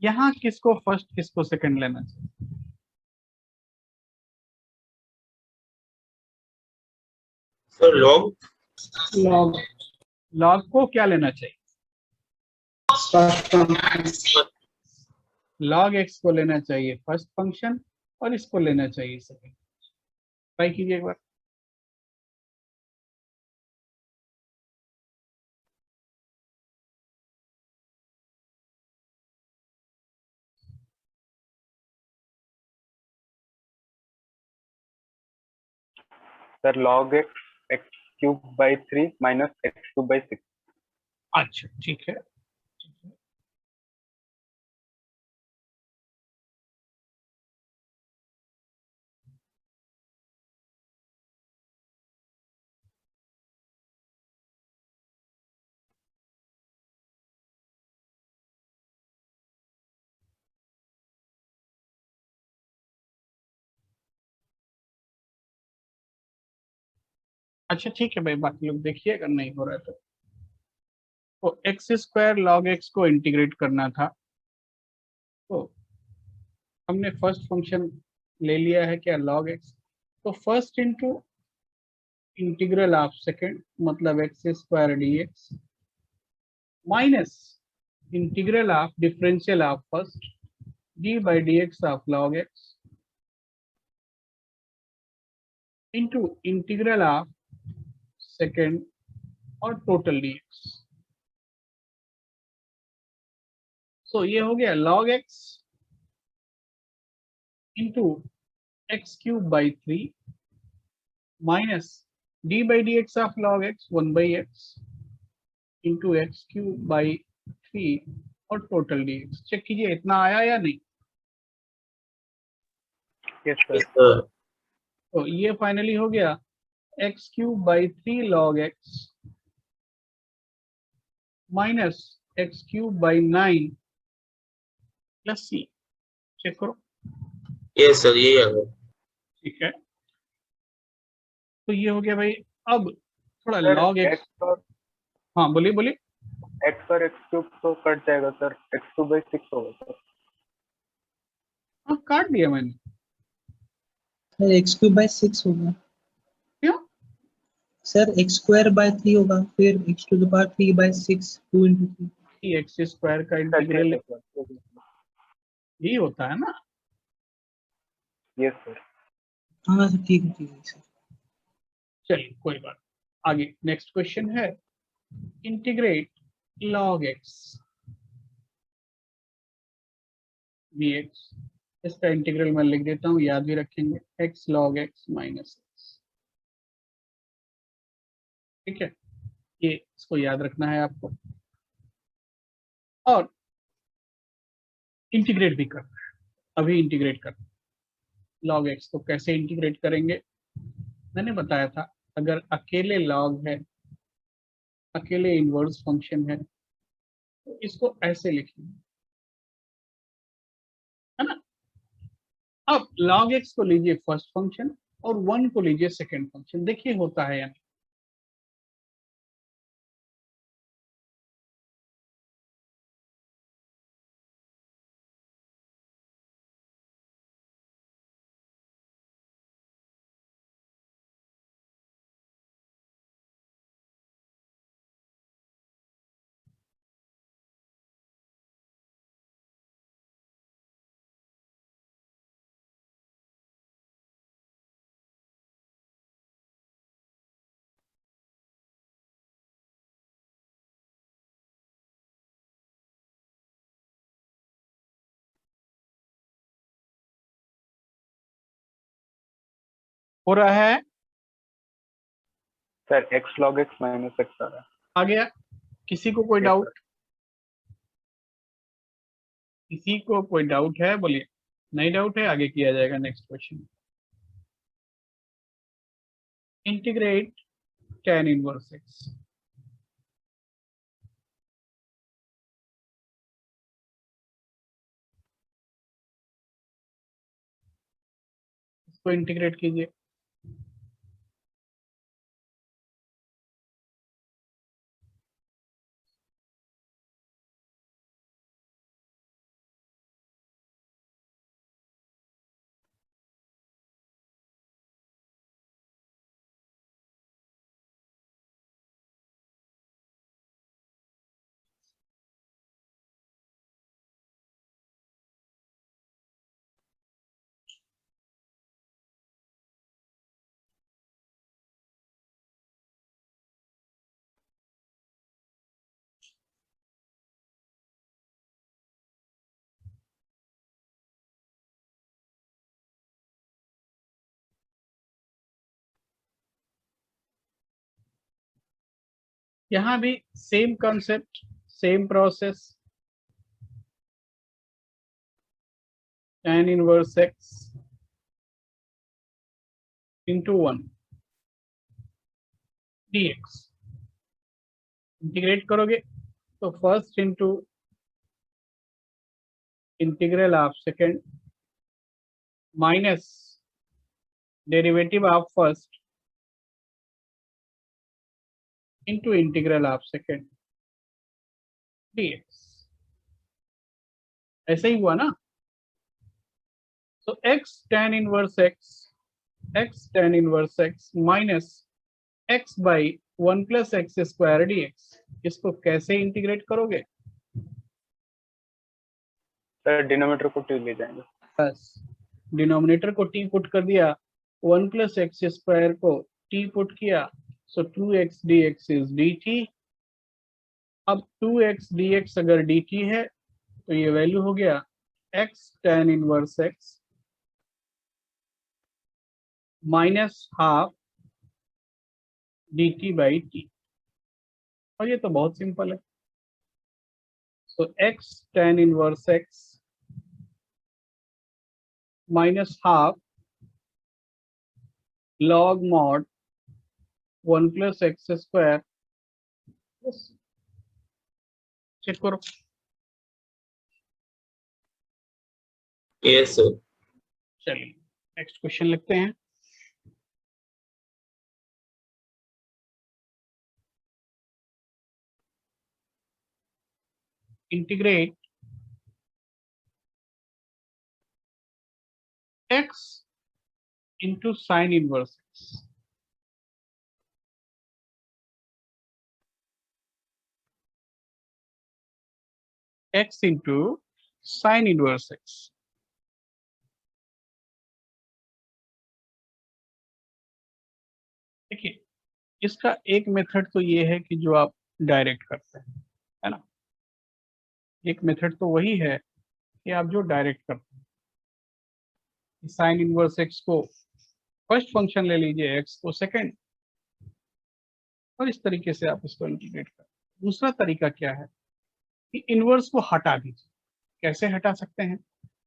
यहां किसको फर्स्ट किसको सेकंड लेना चाहिए? सर लॉग लॉग को क्या लेना चाहिए? लॉग एक्स को लेना चाहिए फर्स्ट फंक्शन और इसको लेना चाहिए सेकंड। ट्राई कीजिए एक बार। Sir log x x cube by 3 minus x cube by 6। अच्छा ठीक है, अच्छा ठीक है भाई, बाकी लोग देखिए अगर नहीं हो रहा है तो एक्स स्क्वायर लॉग एक्स को इंटीग्रेट करना था, तो हमने फर्स्ट फंक्शन ले लिया है क्या, लॉग एक्स, तो first into integral of second मतलब x square d x minus integral of differential of first d by D x of log x into integral of second और टोटल डी एक्स। सो ये हो गया log x into x cube by 3 minus d by D x of log x 1 by x into x cube by 3 और total d x. Check कीजिए इतना आया या नहीं। Yes sir. तो ये फाइनली हो गया x cube by 3 log x minus x cube by 9 plus c. चेक करो। यस सर, ये आ गया। ठीक है, तो ये हो गया भाई। अब थोड़ा सर log x, x और हाँ बोलिए बोलिए। x और x क्यूब तो कट जाएगा सर, x क्यूब by 6 होगा सर। हाँ काट दिया मैंने। सर एक्स क्यूब बाय 6 होगा। क्यों? सर एक्स स्क्वायर बाय 3 होगा, फिर x to the power 3 by 6 2 into 3। कि एक्स स्क्वायर का इंटीग्रल ही होता है ना। Yes sir. हाँ सर ठीक है सर। चलिए कोई बात, आगे नेक्स्ट क्वेश्चन है इंटीग्रेट log x dx। इसका इंटीग्रल मैं लिख देता हूँ, याद भी रखेंगे, x log x minus x। ठीक है, ये इसको याद रखना है आपको, और इंटीग्रेट भी करना है। अभी इंटीग्रेट करना log x को कैसे इंटीग्रेट करेंगे मैंने बताया था। अगर अकेले log है, अकेले इनवर्स फंक्शन है, तो इसको ऐसे लिखेंगे, है ना। अब log x को लीजिए फर्स्ट फंक्शन और 1 को लीजिए सेकंड फंक्शन, देखिए होता है या नहीं। हो रहा है, sir x log x minus x आ रहा है। आ गया? किसी को कोई Yes, डाउट? किसी को कोई डाउट है? बोलिए। नहीं डाउट है, आगे किया जाएगा next question. Integrate tan inverse x। इसको इंटीग्रेट कीजिए। यहां भी same concept, same process. tan inverse x into 1 dx integrate करोगे तो first into integral of second minus derivative of first into integral of second dx। ऐसे ही हुआ ना? तो x tan inverse x minus x by 1 plus x square dx, इसको कैसे integrate करोगे? Sir denominator को t ले जाएंगे। बस डिनोमिनेटर को t पुट कर दिया, 1 प्लस एक्स स्क्वायर को t पुट किया, सो 2x dx इज dt। अब 2x dx अगर dt है तो ये वैल्यू हो गया x tan inverse x minus half dt by t। और ये तो बहुत सिंपल है। तो x tan inverse x minus half log mod 1 plus x square. Check करो। Yes sir. चलिए नेक्स्ट क्वेश्चन लिखते हैं। Integrate x into sin inverse x। x into sin inverse x। देखिए इसका एक मेथड तो ये है कि जो आप डायरेक्ट करते हैं, है ना? एक मेथड तो वही है कि आप जो डायरेक्ट करते हैं। साइन इनवर्स एक्स को फर्स्ट फंक्शन ले लीजिए, एक्स को सेकंड, और इस तरीके से आप इसको इंटीग्रेट करें। दूसरा तरीका क्या है कि इनवर्स को हटा दीजिए। कैसे हटा सकते हैं?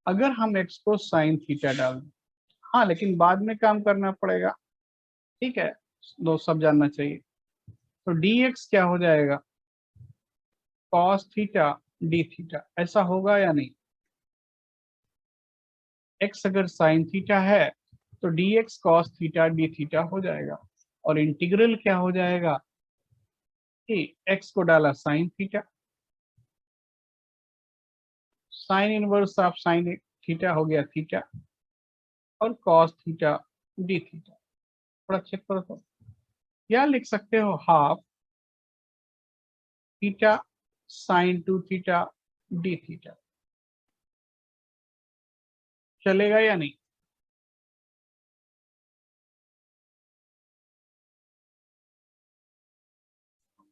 अगर हम एक्स को साइन थीटा डाल दें, हाँ लेकिन बाद में काम करना पड़ेगा, ठीक है? दो सब जानना चाहिए। तो dx क्या हो जाएगा? cos theta d theta. ऐसा होगा या नहीं? x अगर साइन थीटा है तो dx cos theta D theta हो जाएगा, और इंटीग्रल क्या हो जाएगा कि x को डाला sine theta, sine inverse of sine theta हो गया थीटा, और cos थीटा डी थीटा। थोड़ा चेक करो तो, या लिख सकते हो half theta sine 2 theta D theta. चलेगा या नहीं?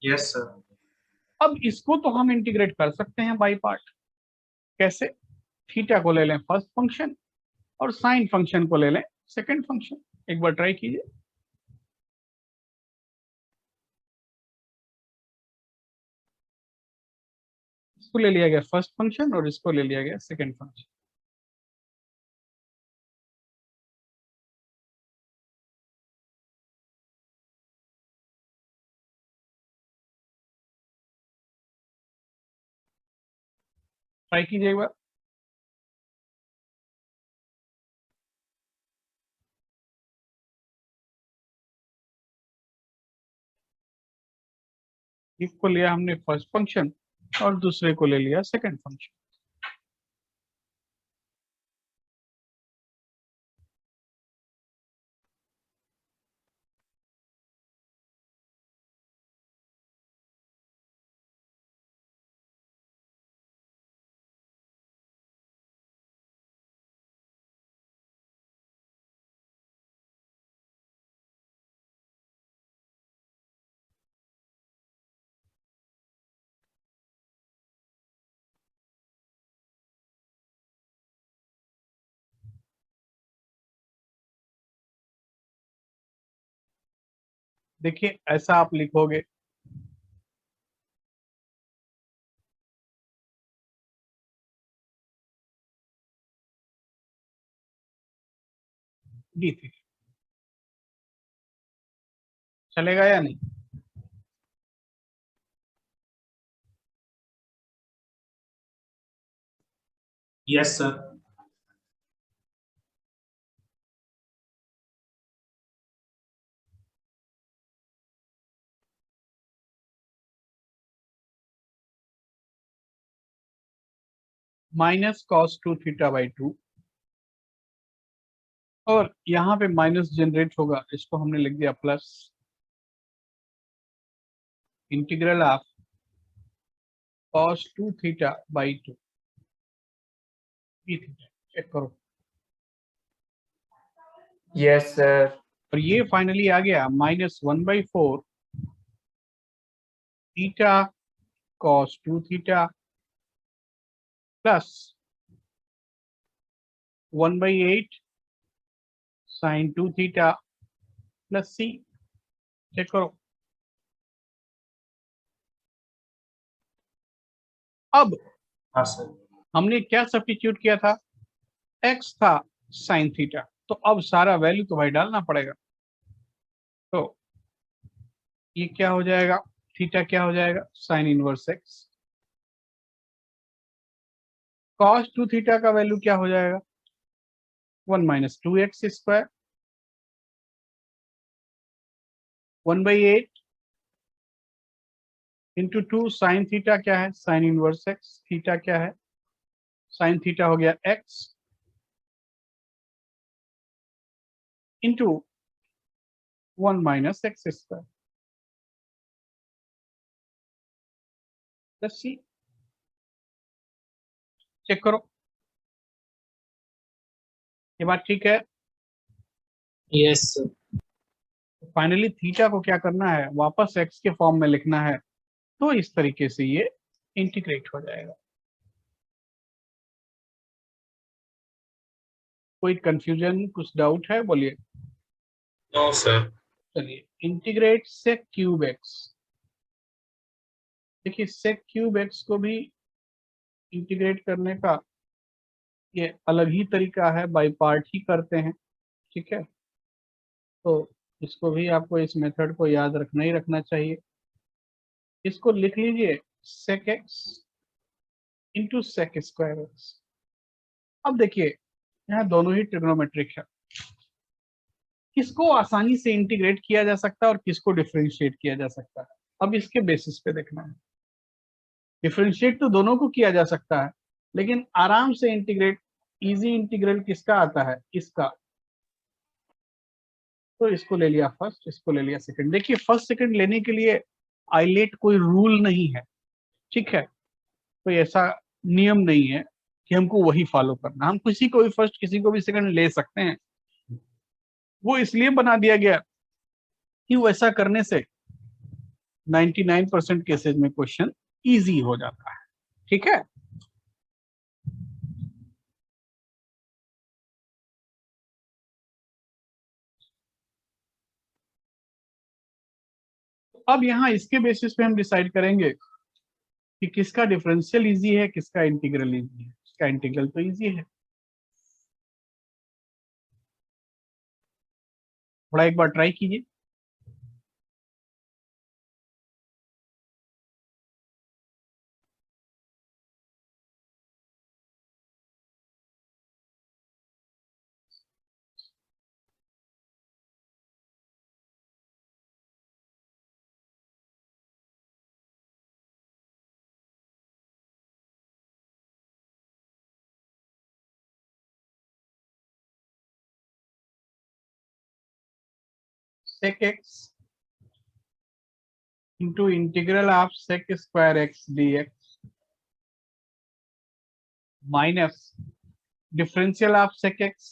Yes sir. अब इसको तो हम इंटीग्रेट कर सकते हैं बाई पार्ट। कैसे? थीटा को ले लें फर्स्ट फंक्शन और साइन फंक्शन को ले लें सेकंड फंक्शन। एक बार ट्राई कीजिए। इसको ले लिया गया फर्स्ट फंक्शन और इसको ले लिया गया सेकंड फंक्शन। ट्राई कीजिए एक बार। एक को लिया हमने फर्स्ट फंक्शन और दूसरे को ले लिया सेकंड फंक्शन। देखिए ऐसा आप लिखोगे, डी थीटा। चलेगा या नहीं? Yes sir. Minus cos 2 theta by 2, और यहाँ पे माइनस जनरेट होगा, इसको हमने लिख दिया plus integral of cos 2 theta by 2 d theta. Check करो। Yes sir. और ये फाइनली आ गया -1/4 theta cos 2 theta plus 1/8 sin 2 theta plus c। Check करो। अब हाँ सर। हमने क्या सब्स्टिट्यूट किया था? x था sin थीटा, तो अब सारा वैल्यू तो भाई डालना पड़ेगा। तो ये क्या हो जाएगा? थीटा क्या हो जाएगा? Sine inverse x। cos 2 theta का वैल्यू क्या हो जाएगा? 1 - 2x square 1/8 into 2 sine theta क्या है? Sine inverse x। थीटा क्या है? साइन थीटा हो गया x इंटू 1 - x square plus c। Check करो, ये बात ठीक है? Yes sir. फाइनली थीटा को क्या करना है? वापस x के फॉर्म में लिखना है, तो इस तरीके से ये इंटीग्रेट हो जाएगा। कोई कंफ्यूजन, कुछ डाउट है? बोलिए। No sir. चलिए, इंटीग्रेट सेक क्यूब एक्स। देखिए सेक क्यूब एक्स को भी इंटीग्रेट करने का ये अलग ही तरीका है, बाई पार्ट ही करते हैं। ठीक है, तो इसको भी आपको, इस मेथड को याद रखना ही रखना चाहिए। इसको लिख लीजिए sec x into sec square x. अब देखिए यहाँ दोनों ही ट्रिग्नोमेट्रिक है, किसको आसानी से इंटीग्रेट किया जा सकता है और किसको डिफरेंशिएट किया जा सकता है, अब इसके बेसिस पे देखना है। डिफरेंशिएट तो दोनों को किया जा सकता है, लेकिन आराम से इंटीग्रेट, इजी इंटीग्रल किसका आता है, इसका। तो इसको ले लिया फर्स्ट, इसको ले लिया सेकंड। देखिए फर्स्ट सेकंड लेने के लिए आइलेट कोई रूल नहीं है, ठीक है, कोई ऐसा नियम नहीं है कि हमको वही फॉलो करना, हम किसी को भी फर्स्ट किसी को भी सेकंड ले सकते हैं। वो इसलिए बना दिया गया कि वैसा करने से 99% केसेस में क्वेश्चन इजी हो जाता है, ठीक है। अब यहाँ इसके बेसिस पे हम डिसाइड करेंगे कि किसका डिफरेंशियल इजी है, किसका इंटीग्रल इजी है। इसका इंटीग्रल तो इजी है, थोड़ा एक बार ट्राई कीजिए। sec x into integral of sec square x dx minus differential of sec x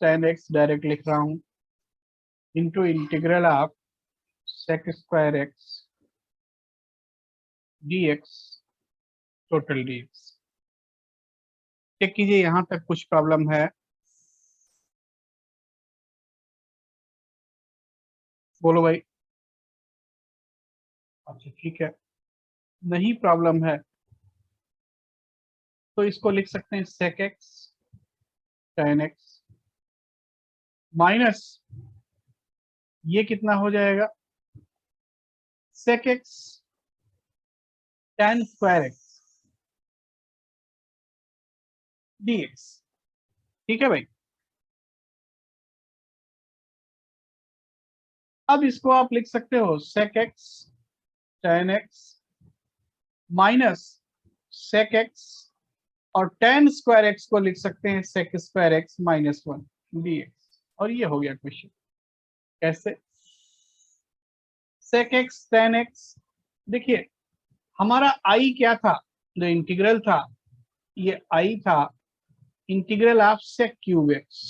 tan x direct लिख रहा हूं, into integral of sec square x dx total dx। Check कीजिए यहां तक कुछ प्रॉब्लम है, बोलो भाई। अच्छा ठीक है, नहीं प्रॉब्लम है तो इसको लिख सकते हैं sec x tan x minus ये कितना हो जाएगा, sec x tan square x dx, ठीक है भाई। अब इसको आप लिख सकते हो sec x tan x minus sec x और tan स्क्वायर x को लिख सकते हैं sec square x minus 1 dx, और ये हो गया क्वेश्चन। कैसे, sec x tan x, देखिए हमारा i क्या था, जो इंटीग्रल था ये i था integral of sec cube x,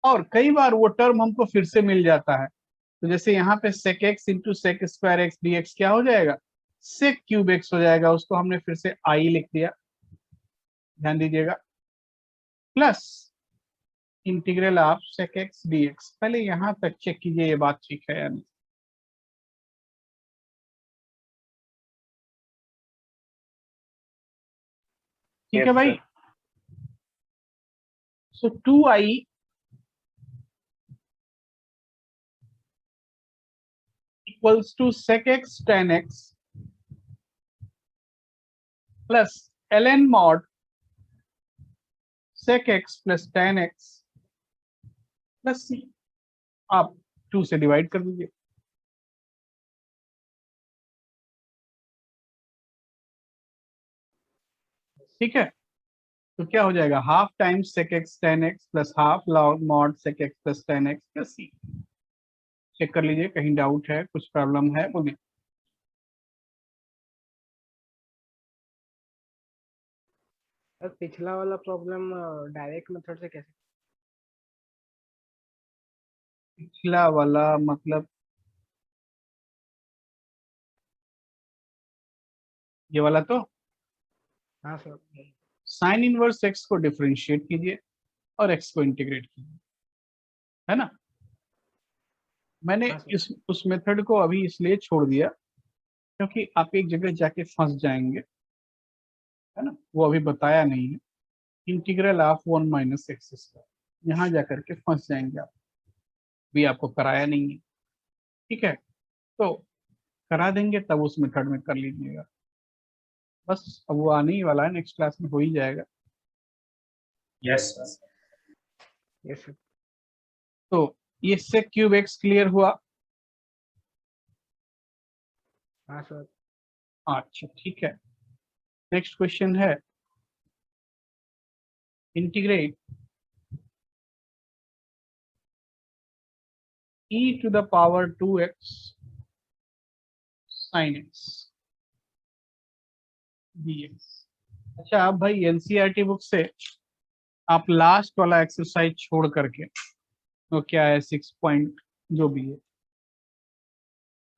और कई बार वो टर्म हमको फिर से मिल जाता है, तो जैसे यहाँ पे sec x into sec square x dx क्या हो जाएगा, sec क्यूब x हो जाएगा, उसको हमने फिर से i लिख दिया, ध्यान दीजिएगा, plus integral of sec x dx। पहले यहां तक चेक कीजिए ये बात ठीक है या नहीं। ठीक है भाई, सो 2i equals to sec x tan x plus ln mod sec x plus tan x plus c, आप 2 से डिवाइड कर दीजिए। ठीक है, तो क्या हो जाएगा, half times sec x tan x plus half log mod sec x plus tan x plus c। Check कर लीजिए कहीं डाउट है, कुछ प्रॉब्लम है, बोलिए। सर पिछला वाला प्रॉब्लम डायरेक्ट मेथड से कैसे? पिछला वाला मतलब ये वाला, तो हाँ सर, साइन इनवर्स x को डिफरेंशिएट कीजिए और x को इंटीग्रेट कीजिए, है ना। मैंने हाँ इस उस मेथड को अभी इसलिए छोड़ दिया क्योंकि आप एक जगह जाके फंस जाएंगे, है ना, वो अभी बताया नहीं है। Integral of 1 minus x square, यहाँ जाकर के फंस जाएंगे आप, भी आपको कराया नहीं है, ठीक है, तो करा देंगे तब उस मेथड में कर लीजिएगा। बस अब वो आने ही वाला है, नेक्स्ट क्लास में हो ही जाएगा। Yes yes sir. तो ये sec क्यूब x क्लियर हुआ? हाँ सर। अच्छा ठीक है, नेक्स्ट क्वेश्चन है integrate e to the power 2x sin x dx। अच्छा अब भाई एनसीईआरटी बुक से आप लास्ट वाला एक्सरसाइज छोड़ करके, तो क्या है 6 पॉइंट जो भी है,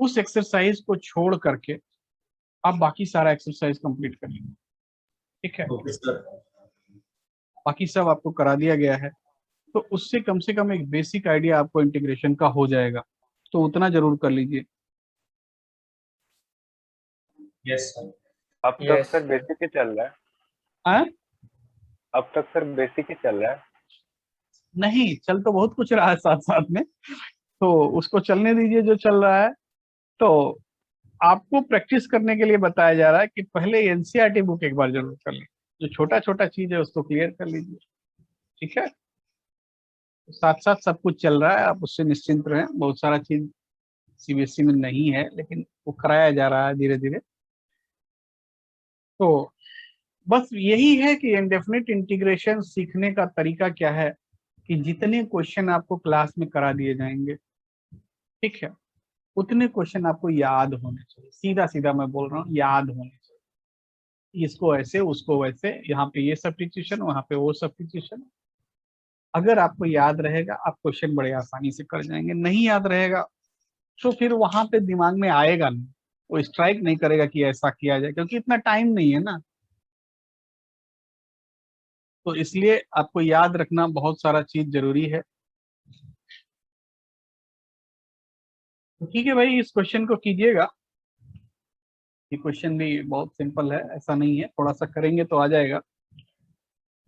उस एक्सरसाइज को छोड़ करके आप बाकी सारा एक्सरसाइज कंप्लीट कर लीजिए, ठीक है? बाकी सब आपको करा दिया गया है, तो उससे कम से कम एक बेसिक आइडिया आपको इंटीग्रेशन का हो जाएगा, तो उतना जरूर कर लीजिए। Yes sir. अब तक सर बेसिक ही चल रहा है। हाँ? अब तक सर बेसिक ही चल रहा है। नहीं, चल तो बहुत कुछ रहा है साथ साथ में, तो उसको चलने दीजिए जो चल रहा है। तो आपको प्रैक्टिस करने के लिए बताया जा रहा है कि पहले एनसीईआरटी बुक एक बार जरूर कर लीजिए, जो छोटा छोटा चीज है उसको क्लियर कर लीजिए, ठीक है? साथ साथ सब कुछ चल रहा है, आप उससे निश्चिंत रहें। बहुत सारा चीज सीबीएसई में नहीं है, लेकिन वो कराया जा रहा है धीरे धीरे। तो बस यही है कि इंडेफिनिट इंटीग्रेशन सीखने का तरीका क्या है कि जितने क्वेश्चन आपको क्लास में करा दिए जाएंगे, ठीक है, उतने क्वेश्चन आपको याद होने चाहिए। सीधा सीधा मैं बोल रहा हूँ, याद होने चाहिए। इसको ऐसे, उसको वैसे, यहाँ पे ये सब्स्टिट्यूशन, वहां पे वो सब्स्टिट्यूशन। अगर आपको याद रहेगा, आप क्वेश्चन बड़े आसानी से कर जाएंगे। नहीं याद रहेगा तो फिर वहां पे दिमाग में आएगा नहीं, वो स्ट्राइक नहीं करेगा कि ऐसा किया जाए, क्योंकि इतना टाइम नहीं है ना। तो इसलिए आपको याद रखना बहुत सारा चीज जरूरी है। तो ठीक है भाई, इस क्वेश्चन को कीजिएगा। ये क्वेश्चन भी बहुत सिंपल है, ऐसा नहीं है, थोड़ा सा करेंगे तो आ जाएगा।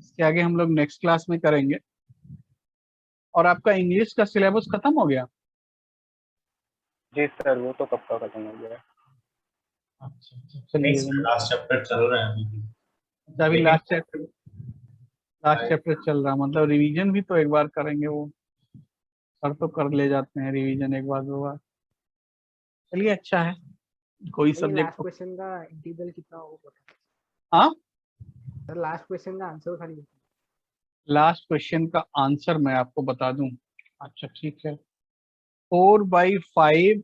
इसके आगे हम लोग नेक्स्ट क्लास में करेंगे। और आपका इंग्लिश का सिलेबस खत्म हो गया? जी सर, वो तो कब का खत्म हो गया। अच्छा चलिए, लास्ट चैप्टर चल रहा है अभी। अभी लास्ट चैप्टर चल रहा, मतलब रिवीजन भी तो एक बार करेंगे। वो सर तो कर ले जाते हैं रिवीजन एक बार दो बार। चलिए अच्छा है, कोई सब्जेक्ट लास्ट क्वेश्चन का इंटीग्रल कितना होगा? हाँ, सर लास्ट क्वेश्चन का आंसर खाली। लास्ट क्वेश्चन का आंसर मैं आपको बता दूं। अच्छा ठीक है, 4/5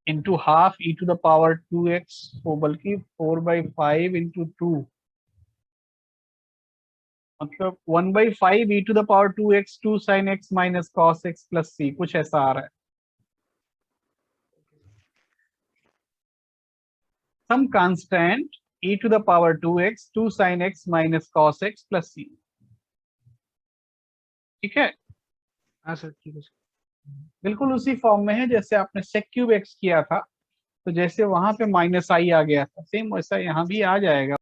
into half e to the power 2x, वो बल्कि 4/5 इंटू 2, मतलब 1/5 e to the power 2x 2 sin x minus cos x plus c, कुछ ऐसा आ रहा है। Some constant e to the power 2x 2 sin x minus cos x plus c, ठीक है? हाँ सर ठीक है। बिल्कुल उसी फॉर्म में है जैसे आपने sec क्यूब x किया था, तो जैसे वहां पे माइनस आई आ गया था, सेम वैसा यहाँ भी आ जाएगा।